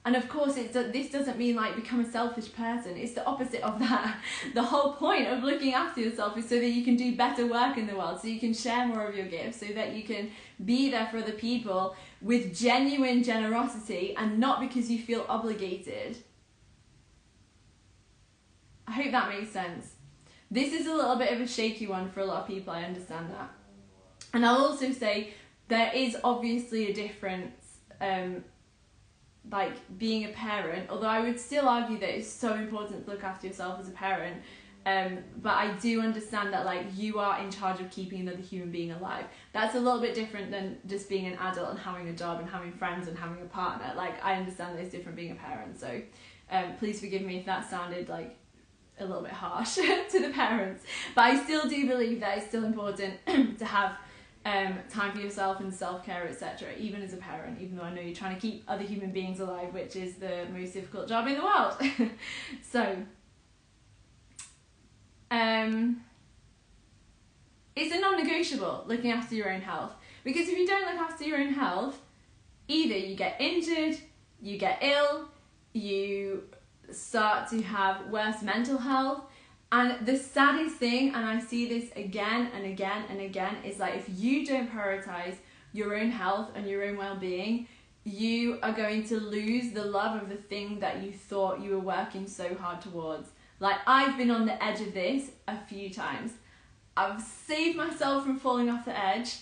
And of course, this doesn't mean like become a selfish person. It's the opposite of that. The whole point of looking after yourself is so that you can do better work in the world, so you can share more of your gifts, so that you can be there for other people with genuine generosity and not because you feel obligated. I hope that makes sense. This is a little bit of a shaky one for a lot of people, I understand that. And I'll also say there is obviously a difference, like being a parent, although I would still argue that it's so important to look after yourself as a parent, but I do understand that like you are in charge of keeping another human being alive. That's a little bit different than just being an adult and having a job and having friends and having a partner. Like, I understand that it's different being a parent, so please forgive me if that sounded like a little bit harsh to the parents, but I still do believe that it's still important to have time for yourself and self-care, etc., even as a parent, even though I know you're trying to keep other human beings alive, which is the most difficult job in the world. So it's a non-negotiable, looking after your own health, because if you don't look after your own health, either you get injured, you get ill, you start to have worse mental health. And the saddest thing, and I see this again and again and again, is like if you don't prioritize your own health and your own well-being, you are going to lose the love of the thing that you thought you were working so hard towards. Like, I've been on the edge of this a few times. I've saved myself from falling off the edge,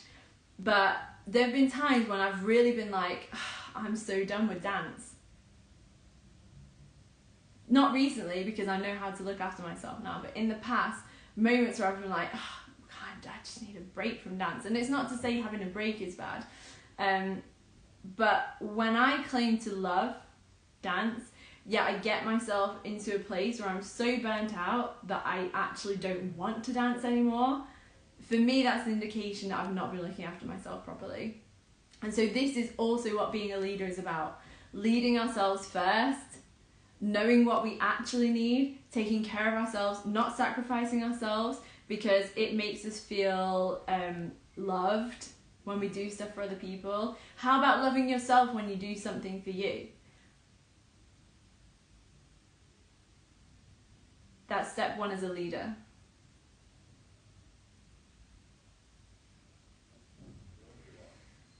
but there have been times when I've really been like, I'm so done with dance. Not recently, because I know how to look after myself now, but in the past, moments where I've been like, oh, God, I just need a break from dance. And it's not to say having a break is bad, but when I claim to love dance, yeah, I get myself into a place where I'm so burnt out that I actually don't want to dance anymore. For me, that's an indication that I've not been looking after myself properly. And so this is also what being a leader is about. Leading ourselves first, knowing what we actually need, taking care of ourselves, not sacrificing ourselves because it makes us feel loved when we do stuff for other people. How about loving yourself when you do something for you? That's step one as a leader.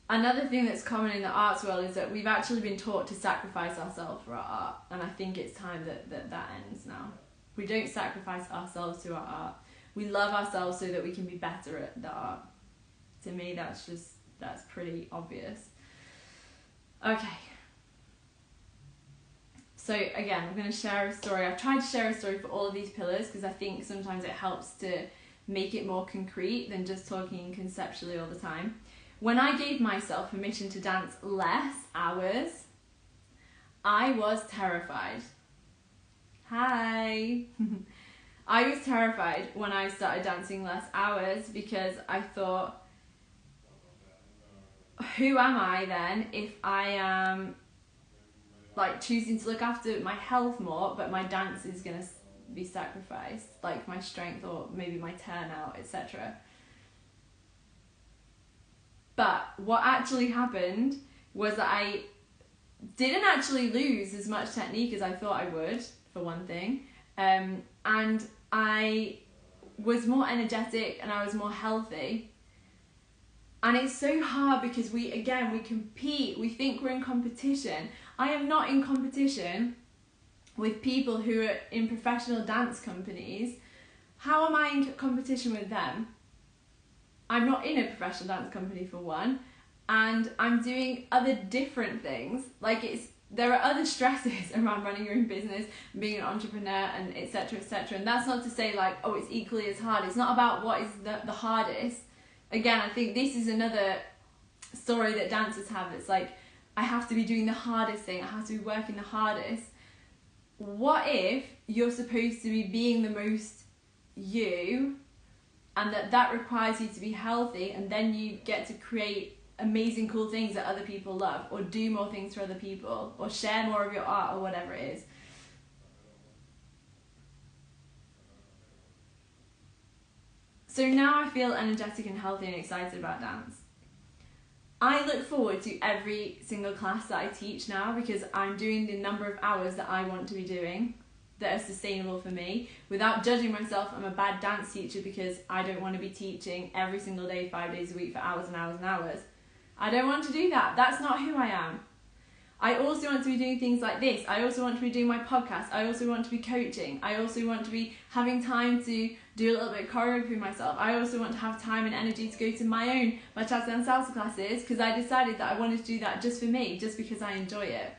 Another thing that's common in the arts world is that we've actually been taught to sacrifice ourselves for our art, and I think it's time that ends now. We don't sacrifice ourselves to our art. We love ourselves so that we can be better at the art. To me, that's pretty obvious. Okay. So again, I'm going to share a story. I've tried to share a story for all of these pillars because I think sometimes it helps to make it more concrete than just talking conceptually all the time. When I gave myself permission to dance less hours, I was terrified. Hi! I was terrified when I started dancing less hours because I thought, who am I then if I am like choosing to look after my health more, but my dance is going to be sacrificed, like my strength or maybe my turnout, etc. But what actually happened was that I didn't actually lose as much technique as I thought I would, for one thing, and I was more energetic and I was more healthy. And it's so hard because we compete, we think we're in competition. I am not in competition with people who are in professional dance companies. How am I in competition with them? I'm not in a professional dance company for one, and I'm doing other different things. Like there are other stresses around running your own business, being an entrepreneur, and etc. etc. And that's not to say like, oh, it's equally as hard. It's not about what is the hardest. Again, I think this is another story that dancers have. It's like, I have to be doing the hardest thing. I have to be working the hardest. What if you're supposed to be being the most you, and that requires you to be healthy, and then you get to create amazing, cool things that other people love, or do more things for other people, or share more of your art, or whatever it is. So now I feel energetic and healthy and excited about dance. I look forward to every single class that I teach now because I'm doing the number of hours that I want to be doing that are sustainable for me. Without judging myself, I'm a bad dance teacher because I don't want to be teaching every single day, 5 days a week for hours and hours and hours. I don't want to do that. That's not who I am. I also want to be doing things like this. I also want to be doing my podcast. I also want to be coaching. I also want to be having time to do a little bit of choreography myself. I also want to have time and energy to go to my own bachata and salsa classes because I decided that I wanted to do that just for me, just because I enjoy it.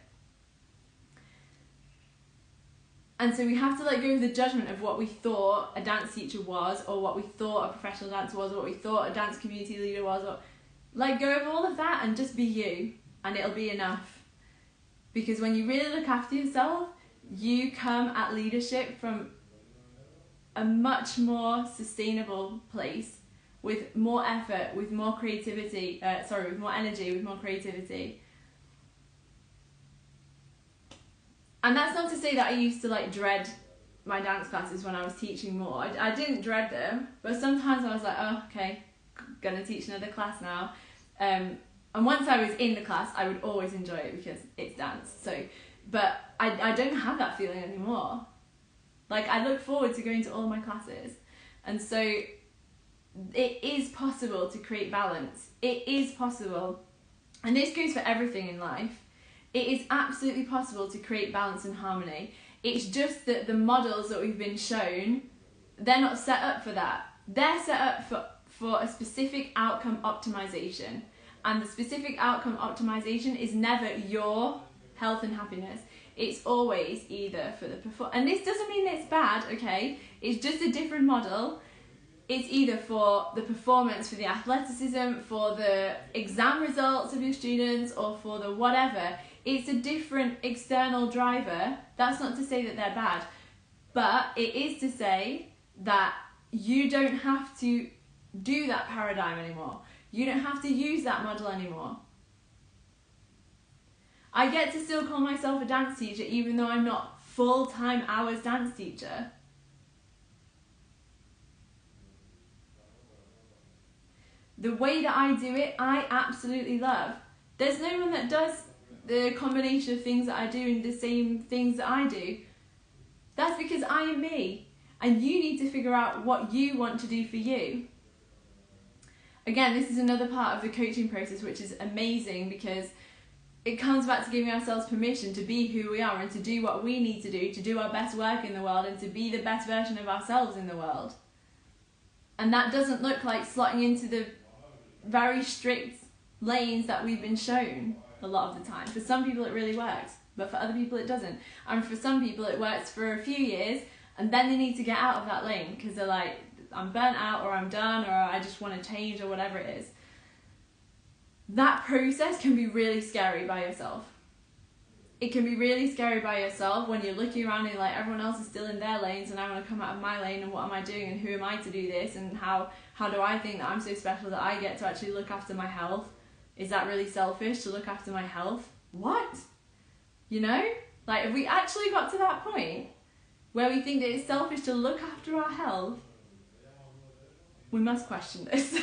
And so we have to let go of the judgment of what we thought a dance teacher was, or what we thought a professional dancer was, or what we thought a dance community leader was. Or let go of all of that and just be you, and it'll be enough. Because when you really look after yourself, you come at leadership from a much more sustainable place, with more effort, with more creativity, with more energy, with more creativity. And that's not to say that I used to like dread my dance classes when I was teaching more. I didn't dread them, but sometimes I was like, oh, okay, gonna teach another class now. And once I was in the class, I would always enjoy it because it's dance. But I don't have that feeling anymore. Like, I look forward to going to all my classes. And so it is possible to create balance. It is possible. And this goes for everything in life. It is absolutely possible to create balance and harmony. It's just that the models that we've been shown, they're not set up for that. They're set up for a specific outcome optimization. And the specific outcome optimization is never your health and happiness. It's always either for the and this doesn't mean it's bad, okay? It's just a different model. It's either for the performance, for the athleticism, for the exam results of your students, or for the whatever. It's a different external driver. That's not to say that they're bad, but it is to say that you don't have to do that paradigm anymore. You don't have to use that model anymore. I get to still call myself a dance teacher even though I'm not full-time hours dance teacher. The way that I do it, I absolutely love. There's no one that does the combination of things that I do and the same things that I do. That's because I am me. And you need to figure out what you want to do for you. Again, this is another part of the coaching process, which is amazing because it comes back to giving ourselves permission to be who we are and to do what we need to do our best work in the world and to be the best version of ourselves in the world. And that doesn't look like slotting into the very strict lanes that we've been shown a lot of the time. For some people it really works, but for other people it doesn't. And for some people it works for a few years and then they need to get out of that lane because they're like, I'm burnt out, or I'm done, or I just want to change, or whatever it is. That process can be really scary by yourself. It can be really scary by yourself when you're looking around and like everyone else is still in their lanes and I want to come out of my lane and what am I doing and who am I to do this and how do I think that I'm so special that I get to actually look after my health? Is that really selfish to look after my health? What? You know? Like, if we actually got to that point where we think that it's selfish to look after our health, we must question this.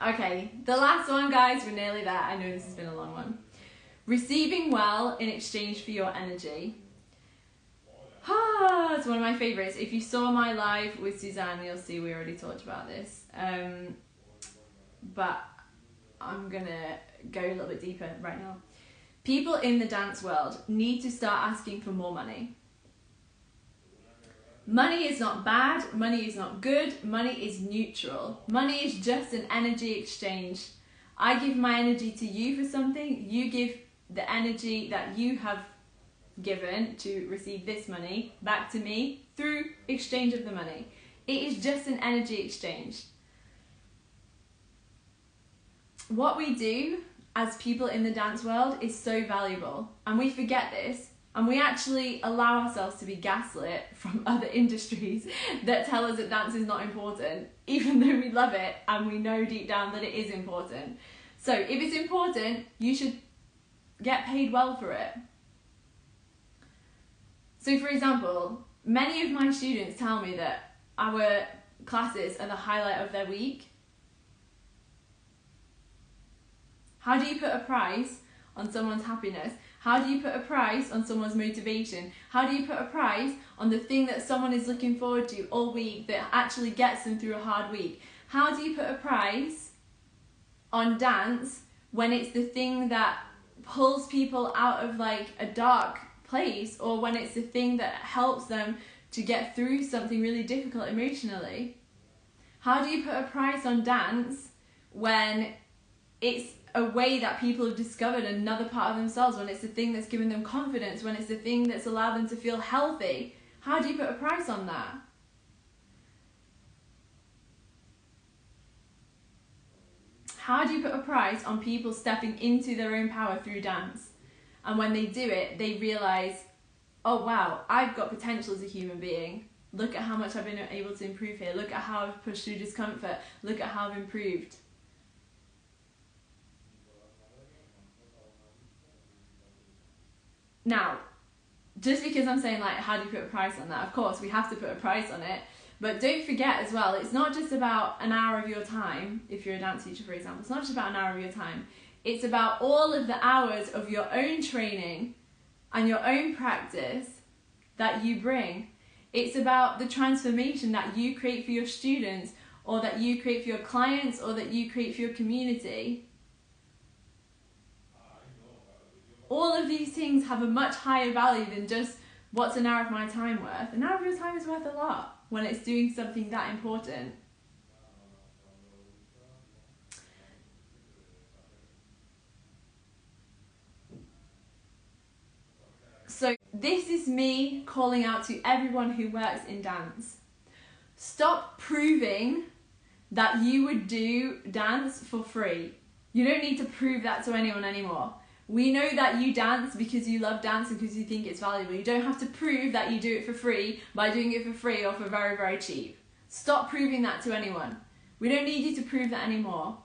Okay, the last one, guys, we're nearly there. I know this has been a long one. Receiving well in exchange for your energy. It's one of my favourites. If you saw my live with Suzanne, you'll see we already talked about this. But I'm going to go a little bit deeper right now. People in the dance world need to start asking for more money. Money is not bad, money is not good, money is neutral. Money is just an energy exchange. I give my energy to you for something, you give the energy that you have given to receive this money back to me through exchange of the money. It is just an energy exchange. What we do as people in the dance world is so valuable, and we forget this. And we actually allow ourselves to be gaslit from other industries that tell us that dance is not important, even though we love it and we know deep down that it is important. So if it's important, you should get paid well for it. So for example, many of my students tell me that our classes are the highlight of their week. How do you put a price on someone's happiness? How do you put a price on someone's motivation? How do you put a price on the thing that someone is looking forward to all week that actually gets them through a hard week? How do you put a price on dance when it's the thing that pulls people out of like a dark place, or when it's the thing that helps them to get through something really difficult emotionally? How do you put a price on dance when it's a way that people have discovered another part of themselves, when it's the thing that's given them confidence, when it's the thing that's allowed them to feel healthy? How do you put a price on that? How do you put a price on people stepping into their own power through dance? And when they do it, they realise, oh wow, I've got potential as a human being. Look at how much I've been able to improve here. Look at how I've pushed through discomfort. Look at how I've improved. Now, just because I'm saying like, how do you put a price on that? Of course, we have to put a price on it. But don't forget as well, it's not just about an hour of your time, if you're a dance teacher, for example. It's not just about an hour of your time. It's about all of the hours of your own training and your own practice that you bring. It's about the transformation that you create for your students, or that you create for your clients, or that you create for your community. All of these things have a much higher value than just what's an hour of my time worth. An hour of your time is worth a lot when it's doing something that important. So this is me calling out to everyone who works in dance. Stop proving that you would do dance for free. You don't need to prove that to anyone anymore. We know that you dance because you love dance and because you think it's valuable. You don't have to prove that you do it for free by doing it for free or for very, very cheap. Stop proving that to anyone. We don't need you to prove that anymore.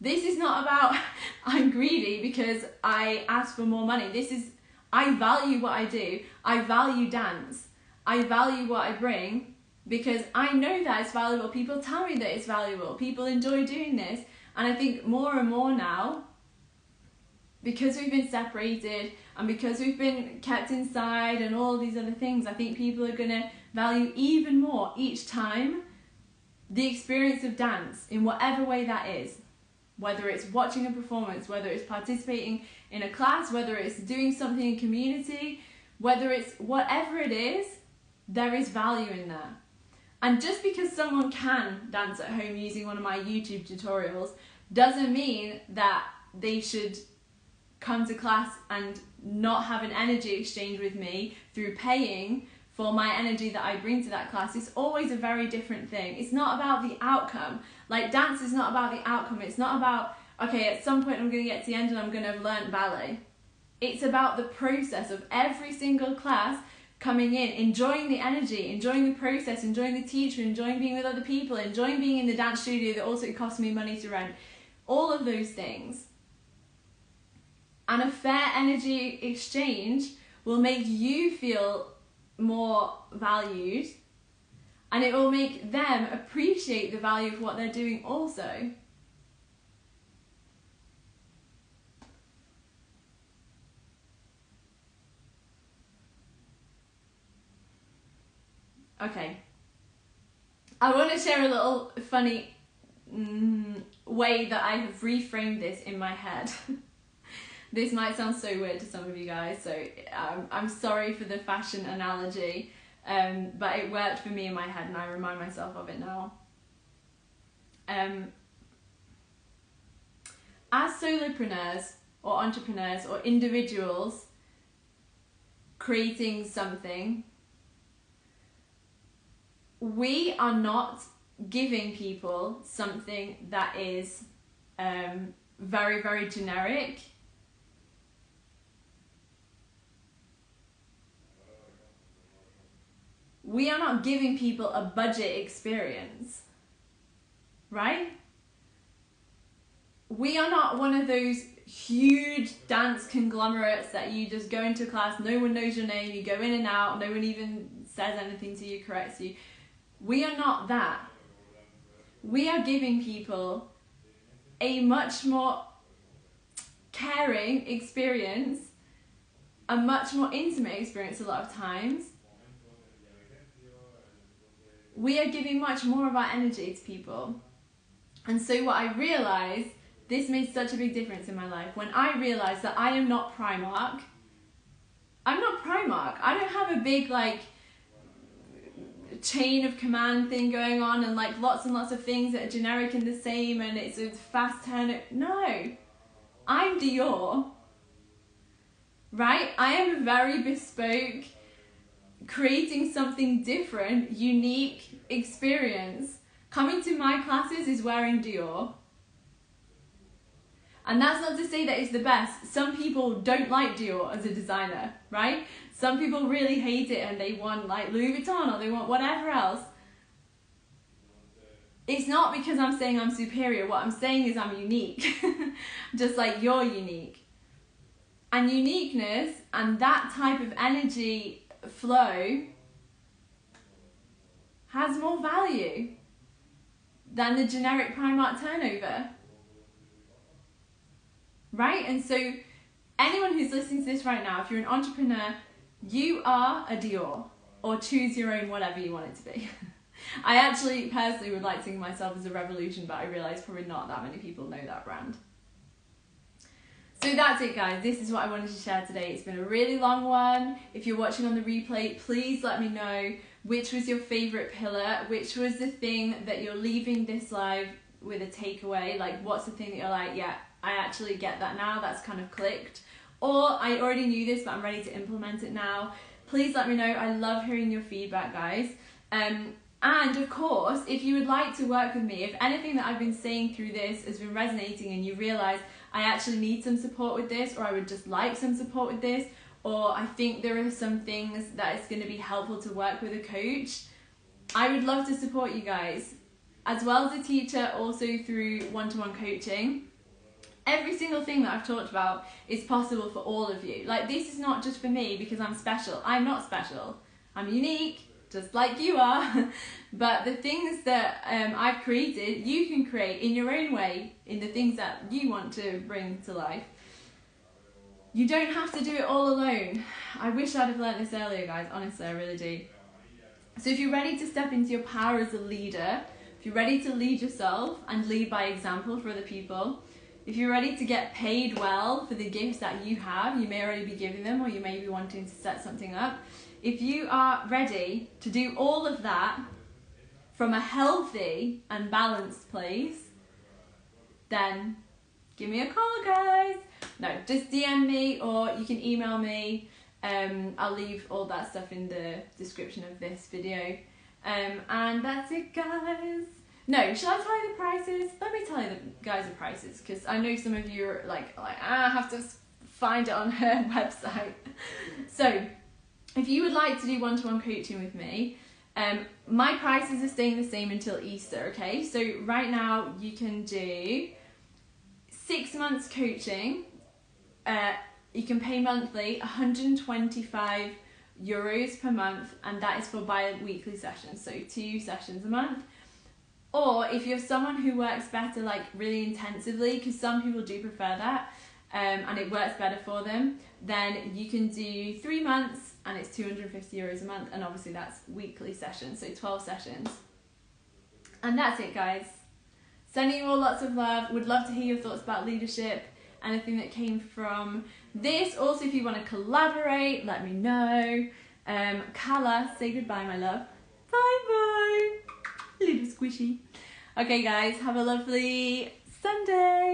This is not about I'm greedy because I ask for more money. This is, I value what I do. I value dance. I value what I bring because I know that it's valuable. People tell me that it's valuable. People enjoy doing this. And I think more and more now, because we've been separated and because we've been kept inside and all these other things, I think people are going to value even more each time the experience of dance in whatever way that is. Whether it's watching a performance, whether it's participating in a class, whether it's doing something in community, whether it's whatever it is, there is value in that. And just because someone can dance at home using one of my YouTube tutorials doesn't mean that they should come to class and not have an energy exchange with me through paying for my energy that I bring to that class. It's always a very different thing. It's not about the outcome. Like, dance is not about the outcome. It's not about, okay, at some point I'm going to get to the end and I'm going to have learned ballet. It's about the process of every single class coming in, enjoying the energy, enjoying the process, enjoying the teacher, enjoying being with other people, enjoying being in the dance studio that also costs me money to rent. All of those things. And a fair energy exchange will make you feel more valued, and it will make them appreciate the value of what they're doing also. Okay. I want to share a little funny way that I have reframed this in my head. This might sound so weird to some of you guys, so I'm sorry for the fashion analogy, but it worked for me in my head and I remind myself of it now. As solopreneurs or entrepreneurs or individuals creating something, we are not giving people something that is very, very generic. We are not giving people a budget experience, right? We are not one of those huge dance conglomerates that you just go into class, no one knows your name, you go in and out, no one even says anything to you, corrects you. We are not that. We are giving people a much more caring experience, a much more intimate experience a lot of times. We are giving much more of our energy to people. And so what I realised, this made such a big difference in my life. When I realised that I am not Primark. I'm not Primark. I don't have a big like chain of command thing going on and like lots and lots of things that are generic and the same and it's a fast turn. No. I'm Dior. Right? I am very bespoke, creating something different, unique experience. Coming to my classes is wearing Dior. And that's not to say that it's the best. Some people don't like Dior as a designer, right? Some people really hate it and they want like Louis Vuitton or they want whatever else. It's not because I'm saying I'm superior. What I'm saying is I'm unique. Just like you're unique. And uniqueness and that type of energy flow has more value than the generic Primark turnover. Right? And so anyone who's listening to this right now, if you're an entrepreneur, you are a Dior, or choose your own whatever you want it to be. I actually personally would like to think of myself as a Revolution, but I realise probably not that many people know that brand. So that's it, guys. This is what I wanted to share today. It's been a really long one. If you're watching on the replay, please let me know which was your favourite pillar, which was the thing that you're leaving this live with a takeaway. Like, what's the thing that you're like, yeah, I actually get that now, that's kind of clicked. Or I already knew this, but I'm ready to implement it now. Please let me know. I love hearing your feedback, guys. And of course, if you would like to work with me, if anything that I've been saying through this has been resonating and you realise I actually need some support with this, or I would just like some support with this, or I think there are some things that it's going to be helpful to work with a coach, I would love to support you guys. As well as a teacher, also through one-to-one coaching. Every single thing that I've talked about is possible for all of you. Like, this is not just for me because I'm special. I'm not special. I'm unique, just like you are. But the things that I've created, you can create in your own way, in the things that you want to bring to life. You don't have to do it all alone. I wish I'd have learned this earlier, guys. Honestly, I really do. So if you're ready to step into your power as a leader, if you're ready to lead yourself and lead by example for other people, if you're ready to get paid well for the gifts that you have, you may already be giving them or you may be wanting to set something up. If you are ready to do all of that from a healthy and balanced place, then give me a call, guys. No, just DM me or you can email me. I'll leave all that stuff in the description of this video. And that's it, guys. No, shall I tell you the prices? Let me tell you the guys the prices, because I know some of you are like I have to find it on her website. So, if you would like to do one-to-one coaching with me, my prices are staying the same until Easter, okay? So right now you can do 6 months coaching. You can pay monthly, €125 per month, and that is for bi-weekly sessions, so 2 sessions a month. Or if you're someone who works better like really intensively, because some people do prefer that, and it works better for them, then you can do 3 months and it's €250 a month, and obviously that's weekly sessions, so 12 sessions. And that's it, guys. Sending you all lots of love. Would love to hear your thoughts about leadership, anything that came from this. Also, if you want to collaborate, let me know. Kala, say goodbye, my love. Bye bye. Little squishy. Okay, guys, have a lovely Sunday.